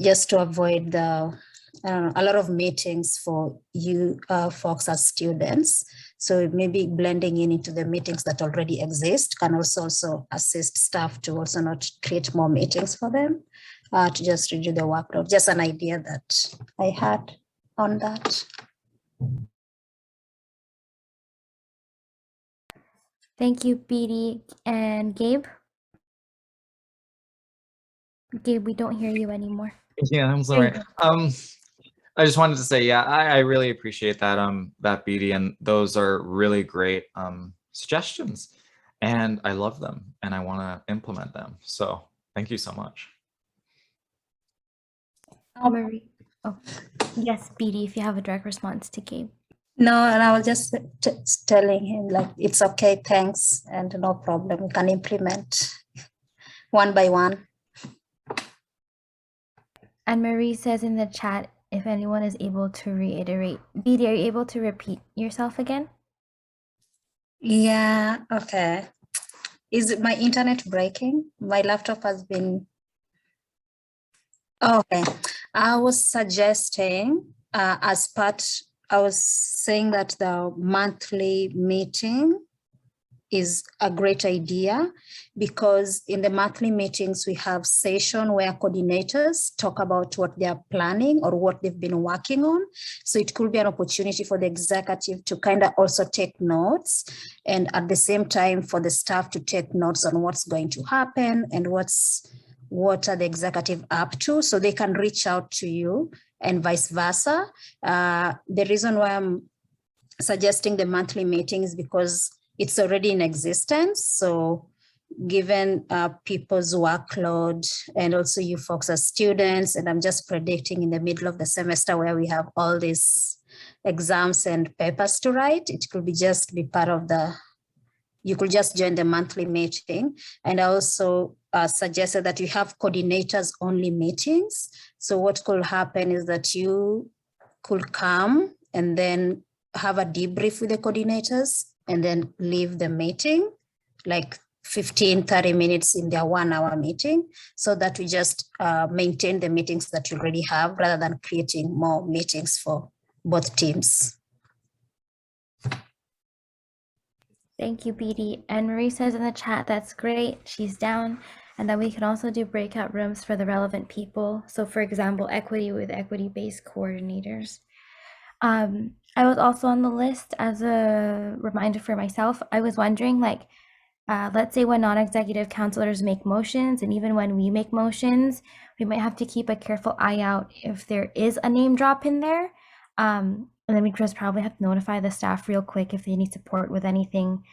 just to avoid the a lot of meetings for you folks as students. So maybe blending in into the meetings that already exist can also assist staff to also not create more meetings for them, to just reduce the workload. Just an idea that I had on that. Thank you, BD. And Gabe? Gabe, we don't hear you anymore. Yeah, I'm sorry. I just wanted to say, yeah, I really appreciate that that BD, and those are really great suggestions, and I love them, and I want to implement them. So thank you so much. Marie. Oh, yes, BD, if you have a direct response to Gabe. No, and I was just telling him like, it's okay, thanks, and no problem. We can implement one by one. And Marie says in the chat, if anyone is able to reiterate. BD, are you able to repeat yourself again? Yeah, okay. Is my internet breaking? My laptop has been... Okay, I was suggesting I was saying that the monthly meeting is a great idea, because in the monthly meetings, we have session where coordinators talk about what they are planning or what they've been working on. So it could be an opportunity for the executive to kind of also take notes, and at the same time for the staff to take notes on what's going to happen and what are the executive up to, so they can reach out to you and vice versa. The reason why I'm suggesting the monthly meeting is because it's already in existence. So given people's workload, and also you folks as students, and I'm just predicting in the middle of the semester where we have all these exams and papers to write, it could be just be part of you could just join the monthly meeting. And I also suggested that you have coordinators only meetings. So what could happen is that you could come and then have a debrief with the coordinators and then leave the meeting, like 15-30 minutes in their 1 hour meeting, so that we just maintain the meetings that you already have rather than creating more meetings for both teams. Thank you, BD. And Marie says in the chat, that's great, she's down, and that we can also do breakout rooms for the relevant people. So for example, equity with equity-based coordinators. I was also on the list as a reminder for myself. I was wondering, like, let's say when non-executive counselors make motions, and even when we make motions, we might have to keep a careful eye out if there is a name drop in there. And then we just probably have to notify the staff real quick if they need support with anything,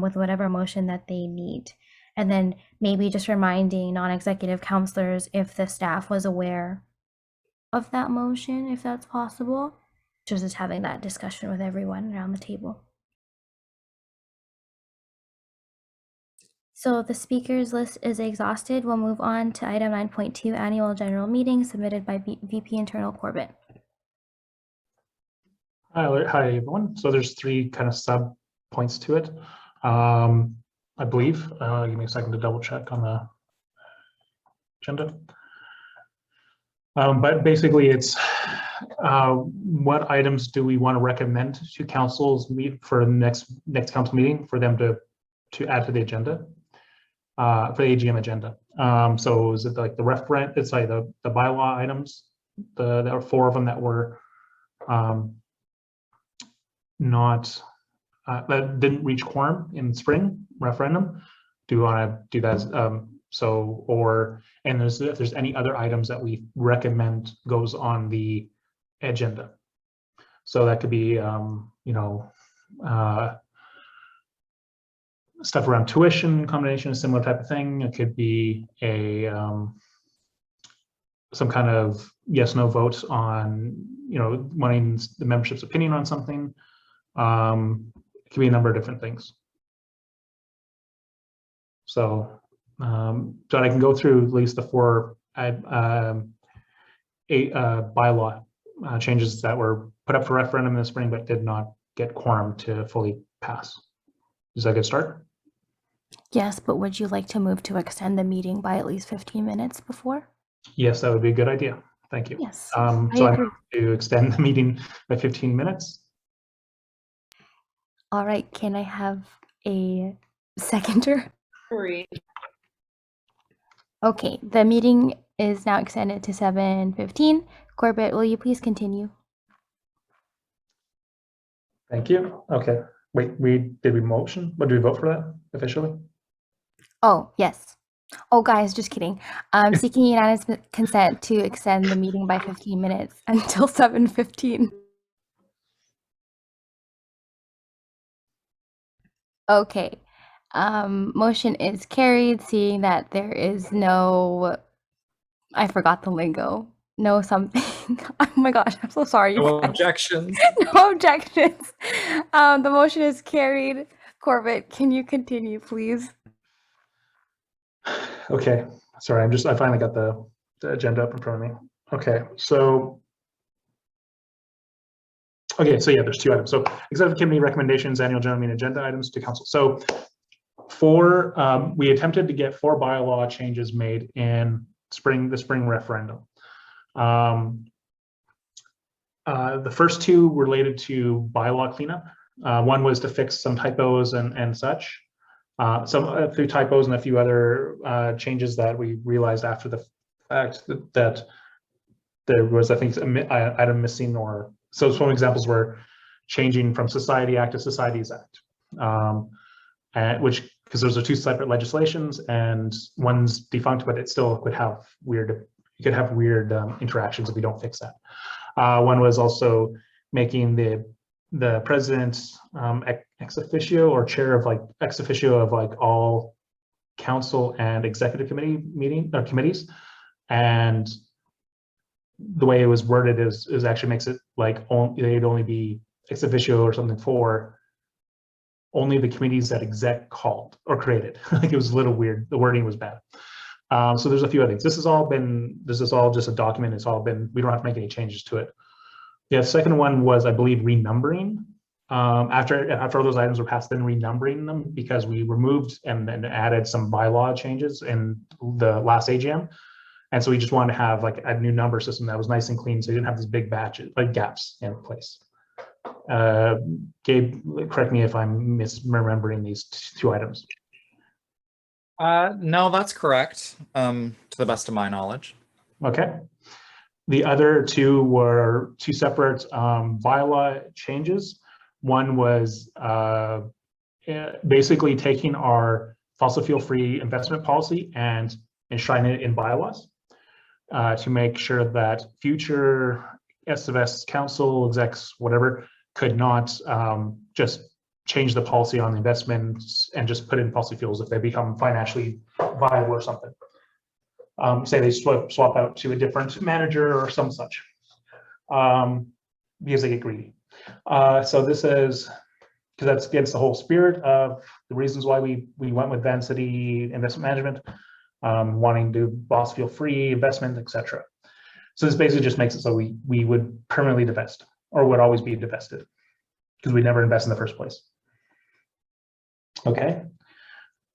with whatever motion that they need. And then maybe just reminding non-executive counselors if the staff was aware of that motion, if that's possible. Just having that discussion with everyone around the table. So the speakers list is exhausted. We'll move on to item 9.2, annual general meeting submitted by VP Internal Corbett. Hi, everyone. So there's 3 kind of sub points to it. I believe, give me a second to double check on the agenda. But basically it's what items do we want to recommend to councils meet for the next council meeting for them to add to the agenda, for the AGM agenda. So is it like the referent, it's like the bylaw items, there are 4 of them that were not that didn't reach quorum in spring referendum. Do you want to do that? And if there's any other items that we recommend goes on the agenda. So that could be, stuff around tuition, combination, similar type of thing. It could be a some kind of yes, no vote on, wanting the membership's opinion on something. It could be a number of different things. So, so I can go through at least the 4 bylaw changes that were put up for referendum in the spring, but did not get quorum to fully pass. Is that a good start? Yes, but would you like to move to extend the meeting by at least 15 minutes before? Yes, that would be a good idea. Thank you. Yes, So I'm going to extend the meeting by 15 minutes. All right, can I have a seconder? Great. Okay, the meeting is now extended to 7:15. Corbett, will you please continue? Thank you. Okay. Wait, did we motion? What, do we vote for that officially? Oh, yes. Oh, guys, just kidding. I'm seeking unanimous consent to extend the meeting by 15 minutes until 7:15. Okay. Motion is carried, seeing that there is no, I forgot the lingo. No something. Oh my gosh, I'm so sorry. You No guys. objections. No objections. The motion is carried. Corbett, can you continue, please? Okay, sorry, I finally got the agenda up in front of me. Okay, so yeah, there's 2 items. So executive committee recommendations, annual general meeting agenda items to council. So we attempted to get 4 bylaw changes made in the spring referendum. The first 2 related to bylaw cleanup. One was to fix some typos and such. A few typos and a few other changes that we realized after the fact that there was, I think, an item missing. Or so some examples were changing from Society Act to Societies Act, which, because those are 2 separate legislations and one's defunct, but it still could have weird interactions if we don't fix that. One was also making the president ex officio or chair of ex officio of all council and executive committee committees, and the way it was worded is actually makes it they'd only be ex officio or something for only the committees that exec called or created. It was a little weird. The wording was bad. So there's a few other things. This is all just a document. We don't have to make any changes to it. The second one was, I believe, renumbering. After all those items were passed, then renumbering them, because we removed and then added some bylaw changes in the last AGM. And so we just wanted to have a new number system that was nice and clean, so you didn't have these big gaps in place. Gabe, correct me if I'm misremembering these 2 items. No, that's correct, to the best of my knowledge. Okay. The other 2 were 2 separate bylaw changes. One was basically taking our fossil fuel-free investment policy and enshrining it in bylaws to make sure that future SFSS council execs, whatever, could not just change the policy on the investments and just put in fossil fuels if they become financially viable or something. Say they swap out to a different manager or some such, because they get greedy. So this is, because that's against the whole spirit of the reasons why we went with Vancity Investment Management, wanting to fossil fuel free investment, etc. So this basically just makes it so we would permanently divest, or would always be divested, because we never invest in the first place. Okay.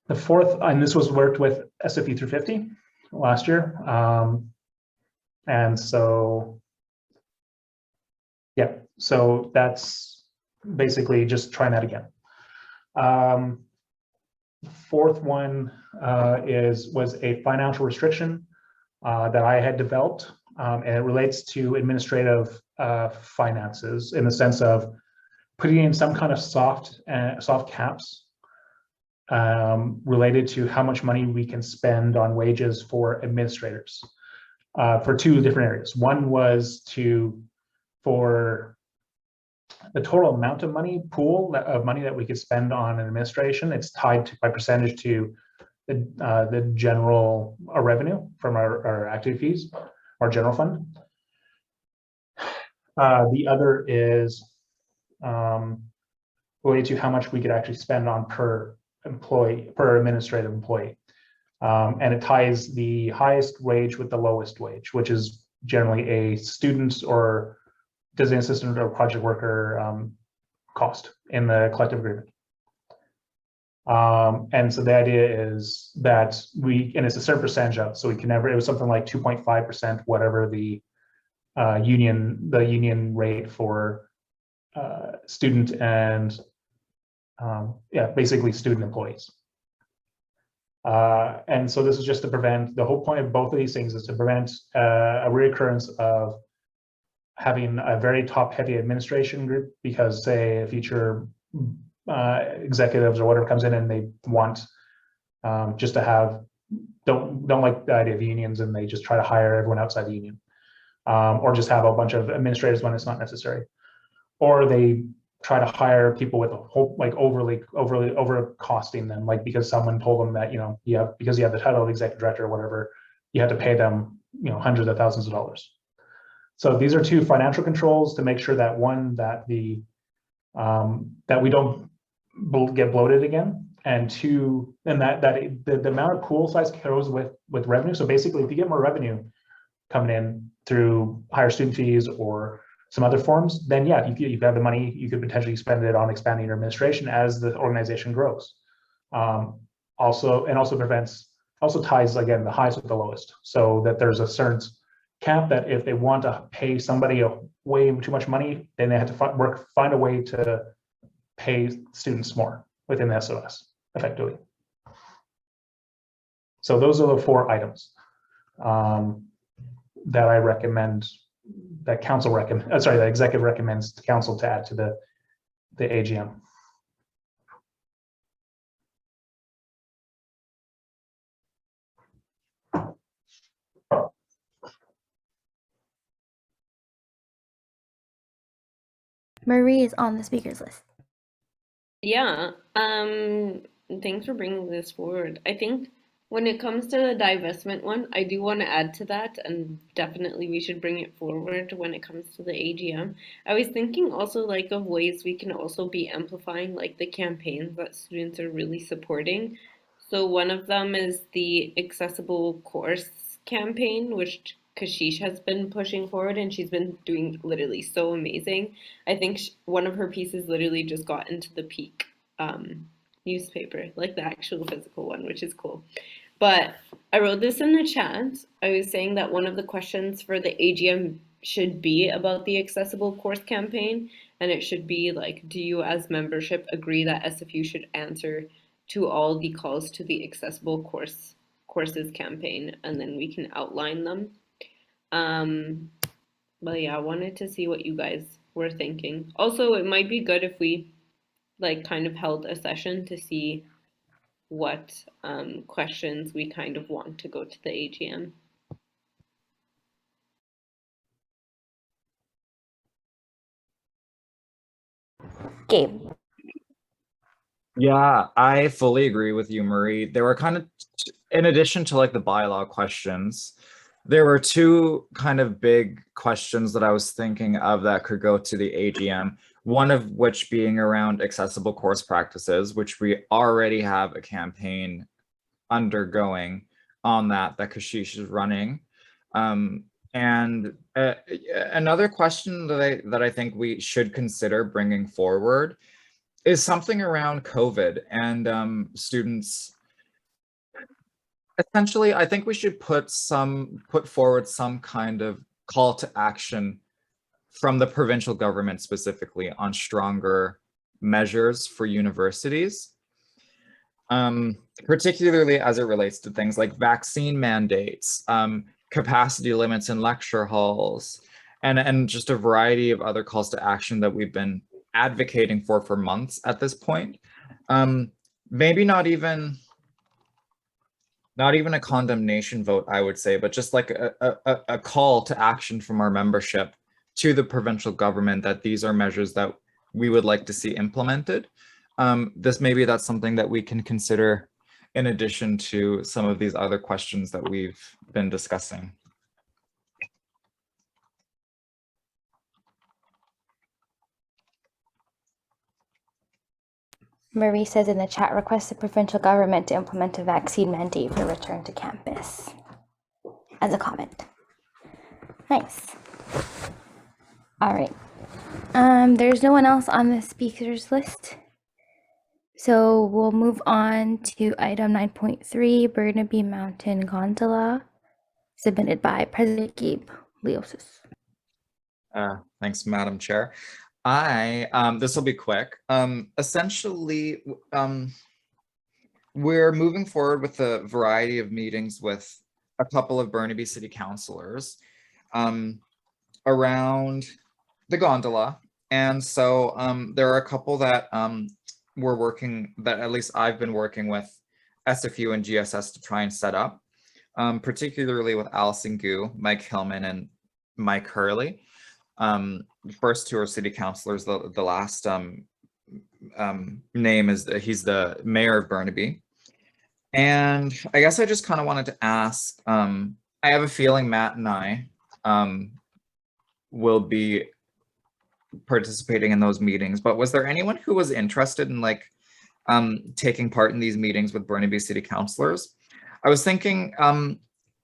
The fourth, and this was worked with SFE 350 last year. And so, yeah, so that's basically just trying that again. Fourth one was a financial restriction that I had developed, and it relates to administrative finances in the sense of putting in some kind of soft caps related to how much money we can spend on wages for administrators for two different areas. One was for the total amount of money pool of money that we could spend on an administration. It's tied by percentage to the general revenue from our activity fees, our general fund. The other is related to how much we could actually spend on per administrative employee. And it ties the highest wage with the lowest wage, which is generally a student or designated assistant or project worker cost in the collective agreement. And so the idea is that and it's a certain percentage of, so we can never, it was something like 2.5%, whatever the union rate for student and basically student employees. And so this is just to prevent, the whole point of both of these things is to prevent a reoccurrence of having a very top heavy administration group, because say a future executives or whatever comes in and they want just to have, don't like the idea of unions, and they just try to hire everyone outside the union, or just have a bunch of administrators when it's not necessary, or they try to hire people with a whole, like over costing them, like because someone told them that, because you have the title of executive director or whatever, you have to pay them, hundreds of thousands of dollars. So these are two financial controls to make sure that one, that that we don't get bloated again, and two, and that the amount of pool size goes with revenue. So basically, if you get more revenue coming in through higher student fees or some other forms, then yeah, you have the money, you could potentially spend it on expanding your administration as the organization grows. Also ties again the highest with the lowest, so that there's a certain cap that if they want to pay somebody way too much money, then they have to find a way to pay students more within the SOS effectively. So those are the 4 items that I recommend, that the executive recommends to council to add to the AGM. Marie is on the speakers list. Yeah, thanks for bringing this forward. I think when it comes to the divestment one, I do want to add to that, and definitely we should bring it forward when it comes to the AGM. I was thinking also like of ways we can also be amplifying like the campaigns that students are really supporting. So one of them is the accessible course campaign, which Kashish has been pushing forward, and she's been doing literally so amazing. I think one of her pieces literally just got into the Peak newspaper, like the actual physical one, which is cool. But I wrote this in the chat. I was saying that one of the questions for the AGM should be about the accessible course campaign, and it should be like, do you as membership agree that SFU should answer to all the calls to the accessible courses campaign, and then we can outline them. But yeah, I wanted to see what you guys were thinking. Also, it might be good if we like kind of held a session to see what questions we kind of want to go to the AGM. Gabe. Yeah, I fully agree with you, Marie. There were kind of, in addition to like the bylaw questions, there were two kind of big questions that I was thinking of that could go to the AGM. One of which being around accessible course practices, which we already have a campaign undergoing on that Kashish is running. And another question that I think we should consider bringing forward is something around COVID and students. Essentially, I think we should put forward some kind of call to action from the provincial government specifically on stronger measures for universities, particularly as it relates to things like vaccine mandates, capacity limits in lecture halls, and just a variety of other calls to action that we've been advocating for months at this point. Maybe not even a condemnation vote, I would say, but just like a call to action from our membership to the provincial government that these are measures that we would like to see implemented. Maybe that's something that we can consider in addition to some of these other questions that we've been discussing. Marie says in the chat, request the provincial government to implement a vaccine mandate for return to campus as a comment. Nice. All right. There's no one else on the speakers list. So we'll move on to item 9.3, Burnaby Mountain Gondola, submitted by President Gabe Leosis. Thanks, Madam Chair. This will be quick. Essentially, we're moving forward with a variety of meetings with a couple of Burnaby City councilors around the gondola. And so there are a couple that that at least I've been working with SFU and GSS to try and set up, particularly with Allison Gu, Mike Hillman, and Mike Hurley. The first two are city councilors. The last name is he's the mayor of Burnaby. And I guess I just kind of wanted to ask, I have a feeling Matt and I will be participating in those meetings, but was there anyone who was interested in like taking part in these meetings with Burnaby City councilors? I was thinking,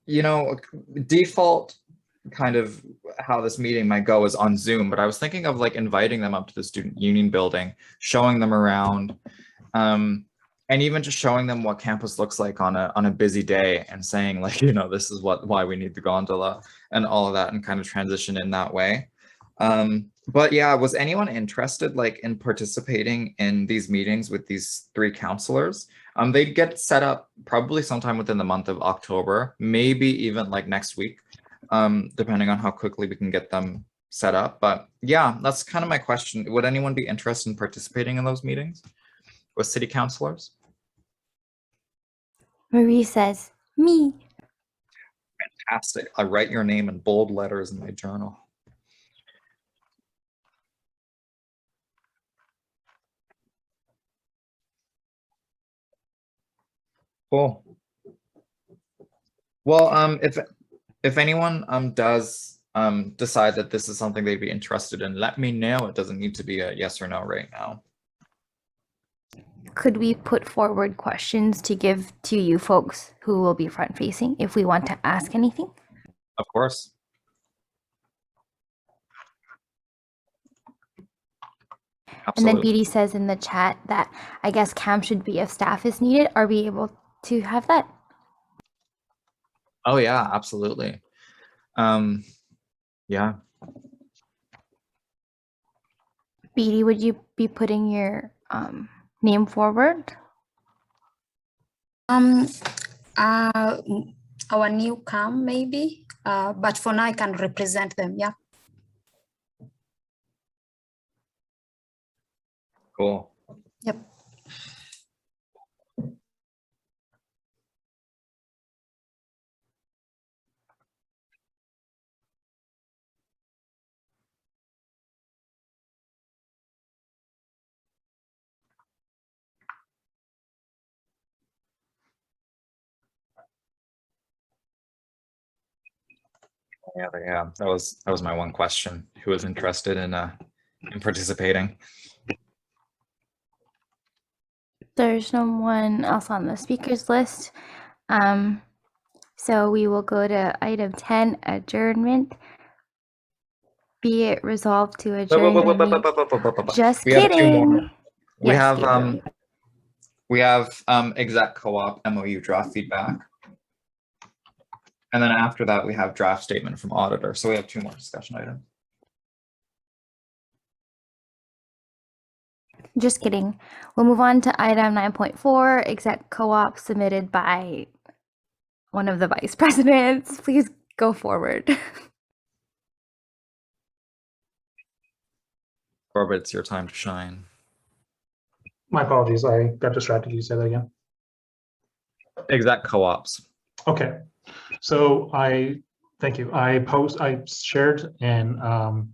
you know, default kind of how this meeting might go is on Zoom, but I was thinking of like inviting them up to the student union building, showing them around, and even just showing them what campus looks like on a busy day and saying like, you know, this is why we need the gondola and all of that, and kind of transition in that way. But yeah, was anyone interested like in participating in these meetings with these three councilors? They'd get set up probably sometime within the month of October, maybe even like next week, depending on how quickly we can get them set up. But yeah, that's kind of my question. Would anyone be interested in participating in those meetings with city councilors? Marie says, me. Fantastic. I write your name in bold letters in my journal. Cool. Well, if anyone does decide that this is something they'd be interested in, let me know. It doesn't need to be a yes or no right now. Could we put forward questions to give to you folks who will be front facing if we want to ask anything? Of course. Absolutely. And then BD says in the chat that I guess Cam should be if staff is needed. Are we able to have that? Oh yeah, absolutely. Yeah. BD, would you be putting your name forward? Our new Cam maybe, but for now I can represent them. Yeah. Cool. Yep. Yeah, that was my one question. Who was interested in participating? There's no one else on the speakers list. So we will go to item 10, adjournment. Be it resolved to adjourn the meeting. Just We have two more. kidding. We Yes, have Gabriel. exec co-op MOU draft feedback. And then after that, we have draft statement from auditor. So we have two more discussion items. Just kidding. We'll move on to item 9.4, exec co-op submitted by one of the vice presidents. Please go forward. Corbett, it's your time to shine. My apologies, I got distracted. Can you say that again? Exec co-ops. Okay, so thank you. I shared an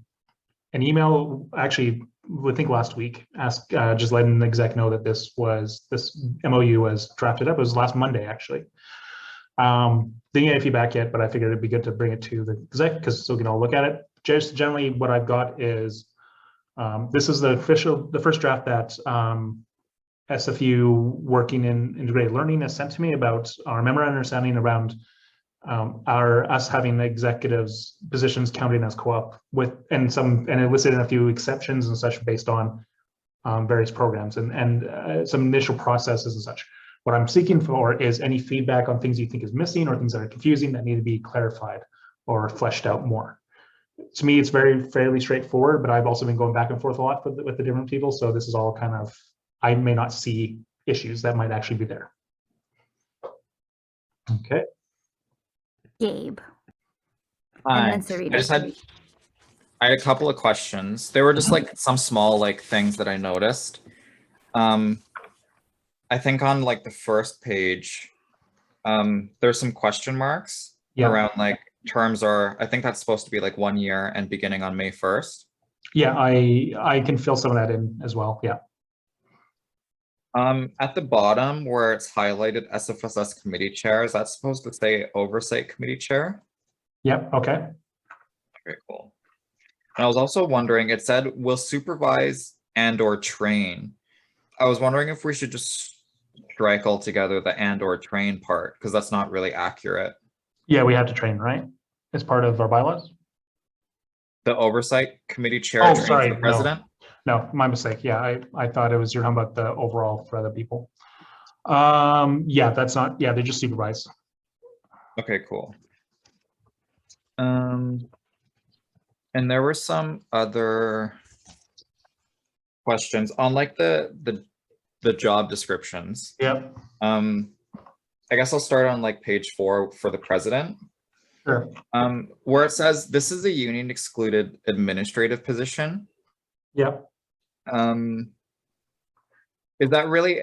email, actually, I think last week, just letting the exec know that this MOU was drafted up. It was last Monday, actually. Didn't get any feedback yet, but I figured it'd be good to bring it to the exec because so we can all look at it. Just generally, what I've got is this is the first draft that SFU working in integrated learning has sent to me about our memorandum understanding around us having executives positions counting as co-op and it listed in a few exceptions and such based on various programs and some initial processes and such. What I'm seeking for is any feedback on things you think is missing or things that are confusing that need to be clarified or fleshed out more. To me, it's fairly straightforward, but I've also been going back and forth a lot with the different people. So this is all kind of, I may not see issues that might actually be there. Okay. Gabe. Hi. And then Serena. I had a couple of questions. They were just like some small like things that I noticed. I think on like the first page, there's some question marks around like terms are, I think that's supposed to be like 1 year and beginning on May 1st. Yeah, I can fill some of that in as well. Yeah. At the bottom where it's highlighted SFSS committee chair, is that supposed to say oversight committee chair? Yep. Okay. Very cool. And I was also wondering, it said will supervise and or train. I was wondering if we should just strike altogether the and or train part because that's not really accurate. Yeah, we have to train, right? As part of our bylaws. The oversight committee chair Oh, trains sorry, the president. No, my mistake. Yeah, I thought it was you're talking about the overall for other people. Yeah, that's not. Yeah, they just supervise. Okay, cool. And there were some other questions on like the job descriptions. Yep. I guess I'll start on like page 4 for the president. Sure. Where it says this is a union excluded administrative position. Yep. Is that really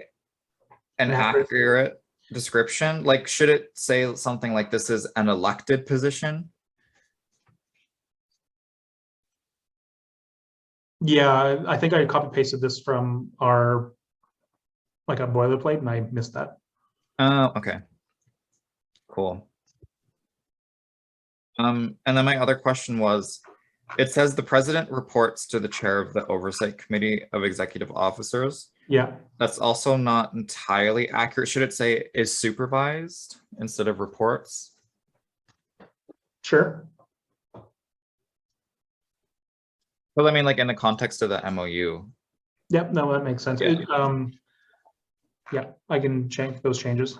an accurate description? Like, should it say something like this is an elected position? Yeah, I think I copy pasted this from our like a boilerplate and I missed that. Oh, okay. Cool. And then my other question was, it says the president reports to the chair of the oversight committee of executive officers. Yeah. That's also not entirely accurate. Should it say is supervised instead of reports? Sure. Well, I mean, like in the context of the MOU. Yep. No, that makes sense. Yeah. Yeah, I can change those changes.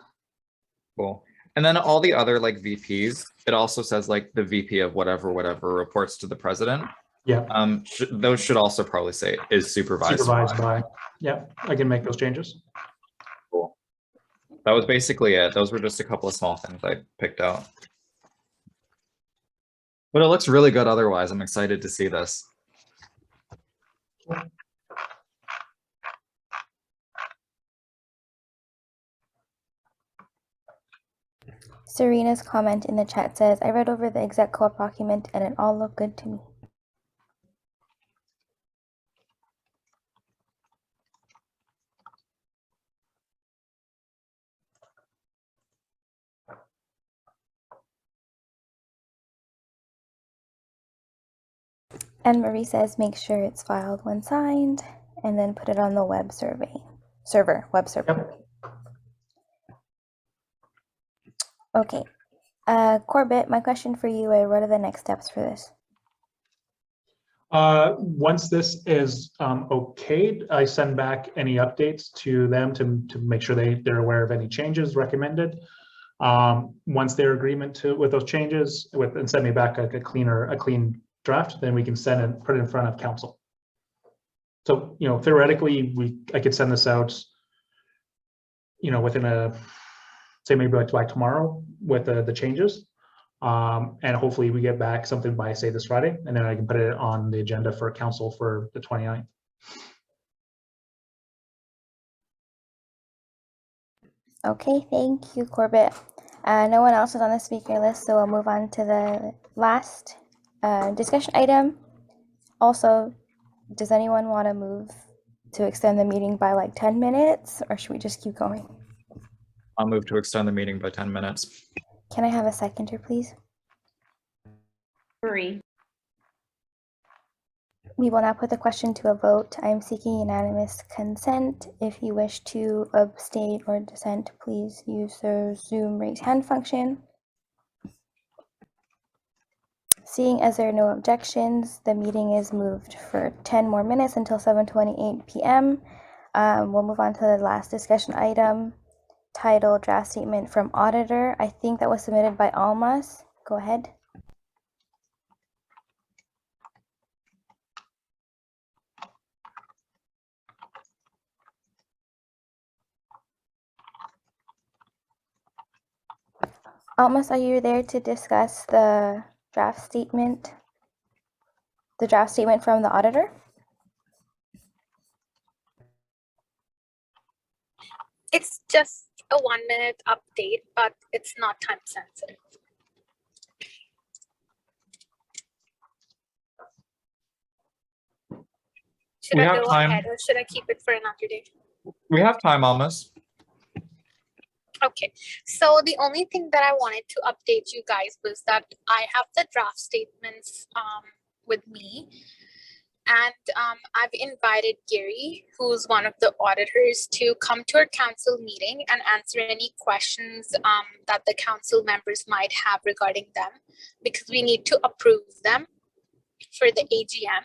Cool. And then all the other like VPs, it also says like the VP of whatever reports to the president. Yeah. Those should also probably say is supervised by. Yeah, I can make those changes. Cool. That was basically it. Those were just a couple of small things I picked out. But it looks really good otherwise. I'm excited to see this. Serena's comment in the chat says, I read over the exec co-op document and it all looked good to me. And Marie says, make sure it's filed when signed, and then put it on the web server. Okay. Corbett, my question for you is, what are the next steps for this? Once this is okayed, I send back any updates to them to make sure they're aware of any changes recommended. Once their agreement with those changes and send me back a clean draft, then we can send and put it in front of council. So, theoretically, I could send this out, within say maybe by tomorrow with the changes. And hopefully we get back something by, say, this Friday, and then I can put it on the agenda for council for the 29th. Okay, thank you, Corbett. No one else is on the speaker list, so we'll move on to the last discussion item. Also, does anyone want to move to extend the meeting by like 10 minutes, or should we just keep going? I'll move to extend the meeting by 10 minutes. Can I have a seconder, please? Marie. We will now put the question to a vote. I am seeking unanimous consent. If you wish to abstain or dissent, please use the Zoom raise hand function. Seeing as there are no objections, the meeting is moved for 10 more minutes until 7:28 p.m. We'll move on to the last discussion item, titled Draft Statement from Auditor. I think that was submitted by Almas. Go ahead. Almas, are you there to discuss the draft statement? The draft statement from the auditor? It's just a 1-minute update, but it's not time sensitive. Should We I have go time. ahead or should I keep it for another day? We have time, almost. Okay, so the only thing that I wanted to update you guys was that I have the draft statements with me. And I've invited Gary, who's one of the auditors, to come to our council meeting and answer any questions that the council members might have regarding them, because we need to approve them for the AGM.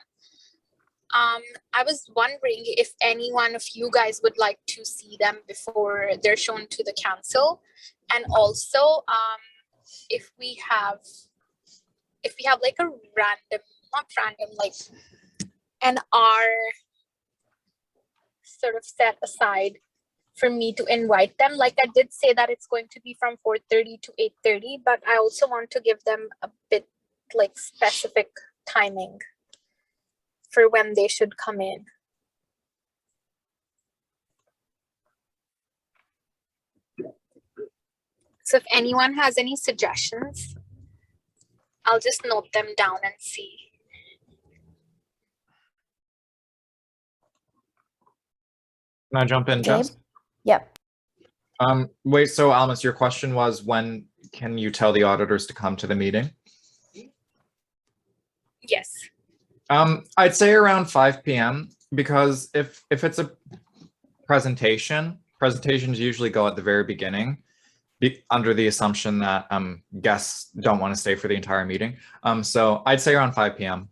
I was wondering if any one of you guys would like to see them before they're shown to the council, and also if we have like a an hour sort of set aside for me to invite them. Like I did say that it's going to be from 4:30 to 8:30, but I also want to give them a bit like specific timing for when they should come in. So if anyone has any suggestions, I'll just note them down and see. Can I jump in, Gabe? Jess? Yep. Wait, so Almas, your question was, when can you tell the auditors to come to the meeting? Yes. I'd say around 5 p.m. because if it's a presentations usually go at the very beginning, under the assumption that guests don't want to stay for the entire meeting. So I'd say around 5 p.m.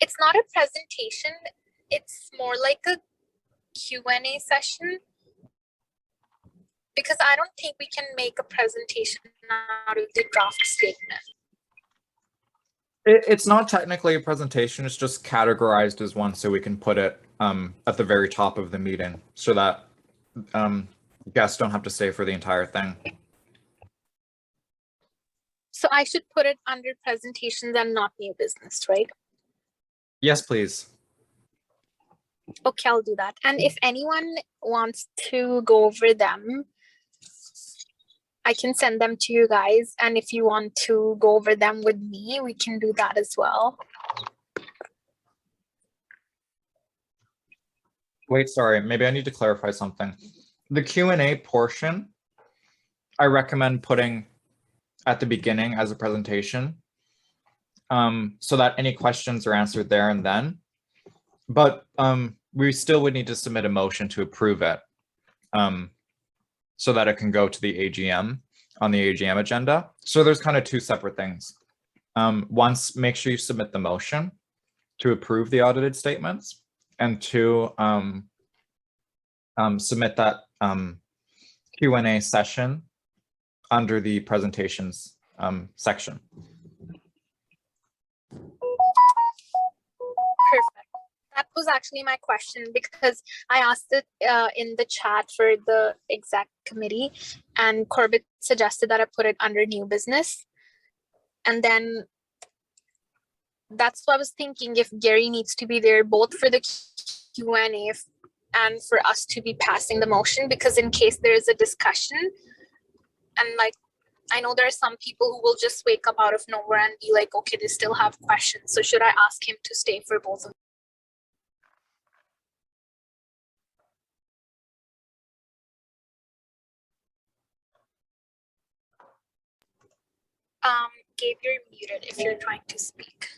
It's not a presentation, it's more like a Q&A session, because I don't think we can make a presentation out of the draft statement. It's not technically a presentation, it's just categorized as one so we can put it at the very top of the meeting so that guests don't have to stay for the entire thing. So I should put it under presentations and not new business, right? Yes, please. Okay, I'll do that. And if anyone wants to go over them, I can send them to you guys. And if you want to go over them with me, we can do that as well. Wait, sorry, maybe I need to clarify something. The Q&A portion, I recommend putting at the beginning as a presentation, so that any questions are answered there and then. But we still would need to submit a motion to approve it, so that it can go to the AGM on the AGM agenda. So there's kind of two separate things. Once, make sure you submit the motion to approve the audited statements, and two, submit that Q&A session under the presentations section. Perfect. That was actually my question, because I asked it in the chat for the exec committee, and Corbett suggested that I put it under new business. And then that's what I was thinking, if Gary needs to be there both for the Q&A and for us to be passing the motion, because in case there is a discussion, and like, I know there are some people who will just wake up out of nowhere and be like, okay, they still have questions. So should I ask him to stay for both of them? Gabe, you're muted if you're trying to speak.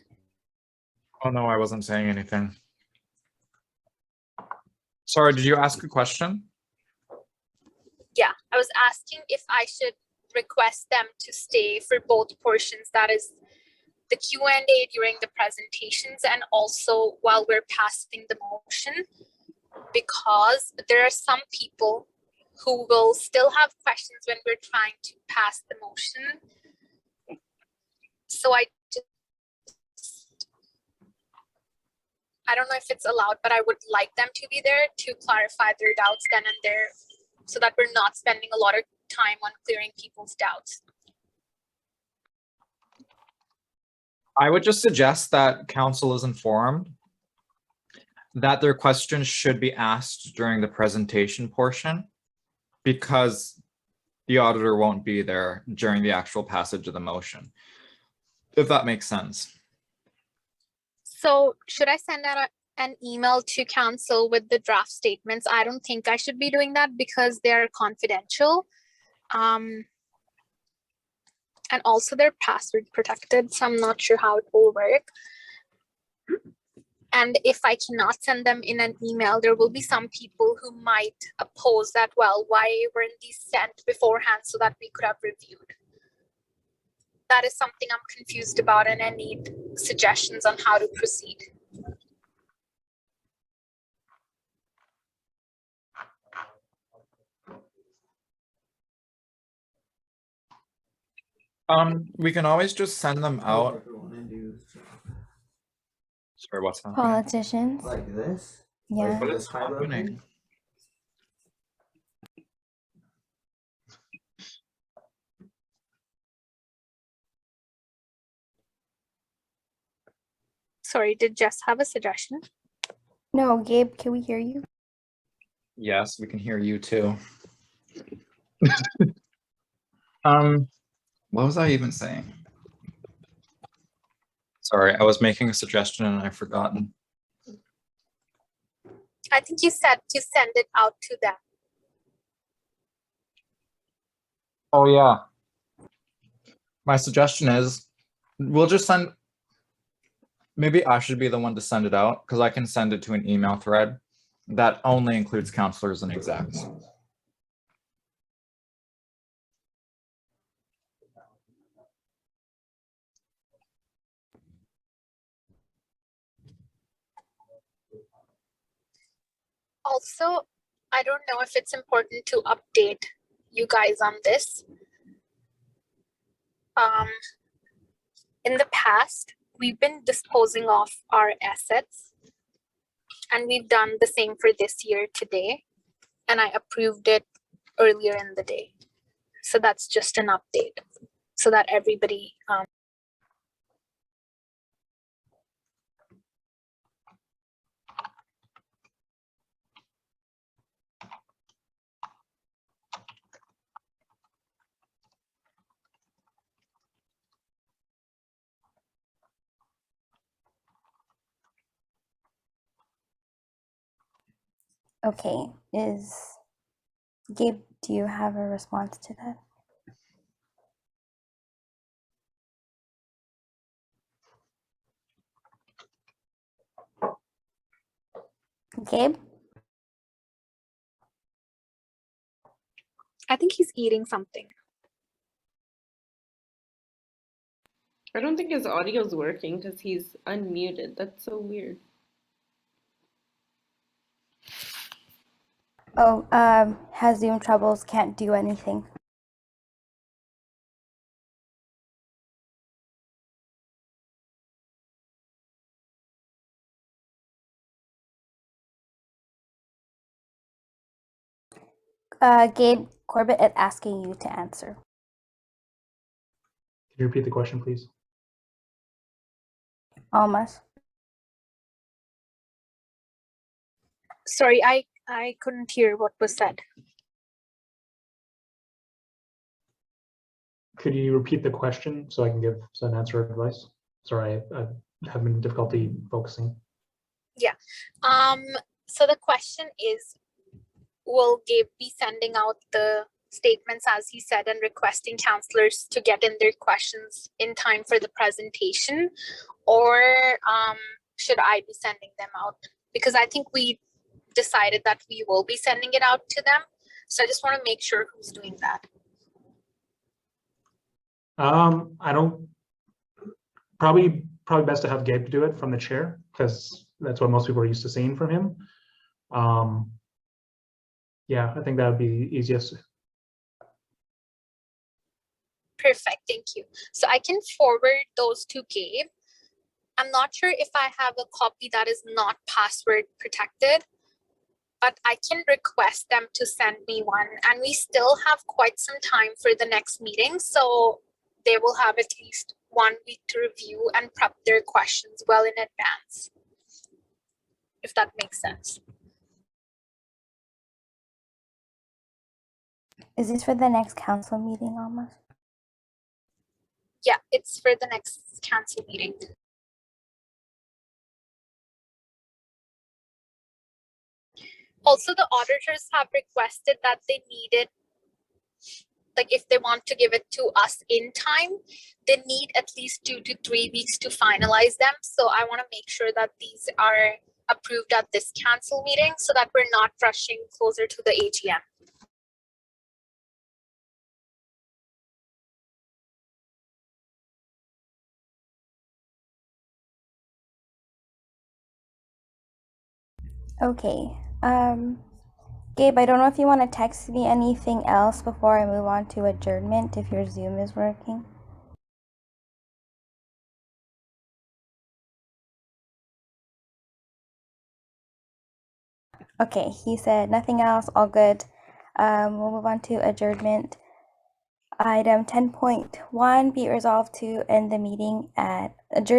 Oh no, I wasn't saying anything. Sorry, did you ask a question? Yeah, I was asking if I should request them to stay for both portions, that is the Q&A during the presentations and also while we're passing the motion, because there are some people who will still have questions when we're trying to pass the motion. So I don't know if it's allowed, but I would like them to be there to clarify their doubts then and there, so that we're not spending a lot of time on clearing people's doubts. I would just suggest that council is informed that their questions should be asked during the presentation portion, because the auditor won't be there during the actual passage of the motion, if that makes sense. So should I send out an email to council with the draft statements? I don't think I should be doing that because they're confidential. And also they're password protected, so I'm not sure how it will work. And if I cannot send them in an email, there will be some people who might oppose that. Well, why weren't these sent beforehand so that we could have reviewed? That is something I'm confused about, and I need suggestions on how to proceed. We can always just send them out. Sorry, what's happening? Politicians. Like this? Yeah. What is happening? Sorry, did Jess have a suggestion? No, Gabe, can we hear you? Yes, we can hear you too. What was I even saying? Sorry, I was making a suggestion and I've forgotten. I think you said to send it out to them. Oh yeah. My suggestion is we'll just send, maybe I should be the one to send it out, because I can send it to an email thread that only includes counselors and execs. Also, I don't know if it's important to update you guys on this. In the past, we've been disposing of our assets, and we've done the same for this year today, and I approved it earlier in the day. So that's just an update so that everybody Okay, Gabe, do you have a response to that? Gabe? I think he's eating something. I don't think his audio is working because he's unmuted. That's so weird. Oh, has Zoom troubles, can't do anything. Gabe, Corbett is asking you to answer. Can you repeat the question, please? Almost. Sorry, I couldn't hear what was said. Could you repeat the question so I can give an answer advice? Sorry, I have been difficulty focusing. Yeah. So the question is, will Gabe be sending out the statements as he said and requesting counselors to get in their questions in time for the presentation, or should I be sending them out? Because I think we decided that we will be sending it out to them. So I just want to make sure who's doing that. I don't, probably best to have Gabe do it from the chair, because that's what most people are used to seeing from him. Yeah, I think that would be easiest. Perfect, thank you. So I can forward those to Gabe. I'm not sure if I have a copy that is not password protected, but I can request them to send me one. And we still have quite some time for the next meeting, so they will have at least 1 week to review and prep their questions well in advance, if that makes sense. Is this for the next council meeting almost? Yeah, it's for the next council meeting. Also, the auditors have requested that they needed, like if they want to give it to us in time, they need at least 2 to 3 weeks to finalize them. So I want to make sure that these are approved at this council meeting so that we're not rushing closer to the AGM. Okay. Gabe, I don't know if you want to text me anything else before I move on to adjournment, if your Zoom is working. Okay, he said nothing else, all good. We'll move on to adjournment. Item 10.1, be it resolved to adjourn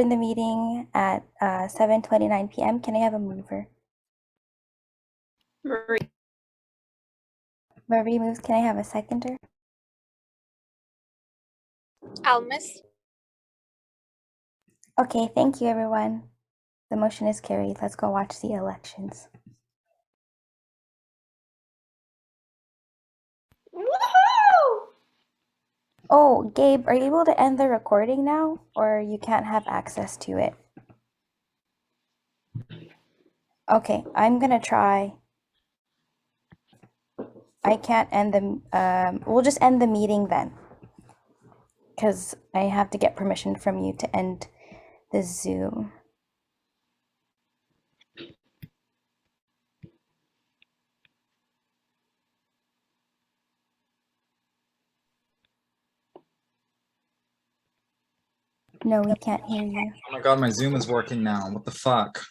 the meeting at 7:29 p.m. Can I have a mover? Marie. Marie moves. Can I have a seconder? Almus? Okay, thank you, everyone. The motion is carried. Let's go watch the elections. Woohoo! Oh, Gabe, are you able to end the recording now, or you can't have access to it? Okay, I'm gonna try. I can't end the, we'll just end the meeting then, because I have to get permission from you to end the Zoom. No, we can't hear you. Oh my God, my Zoom is working now. What the fuck?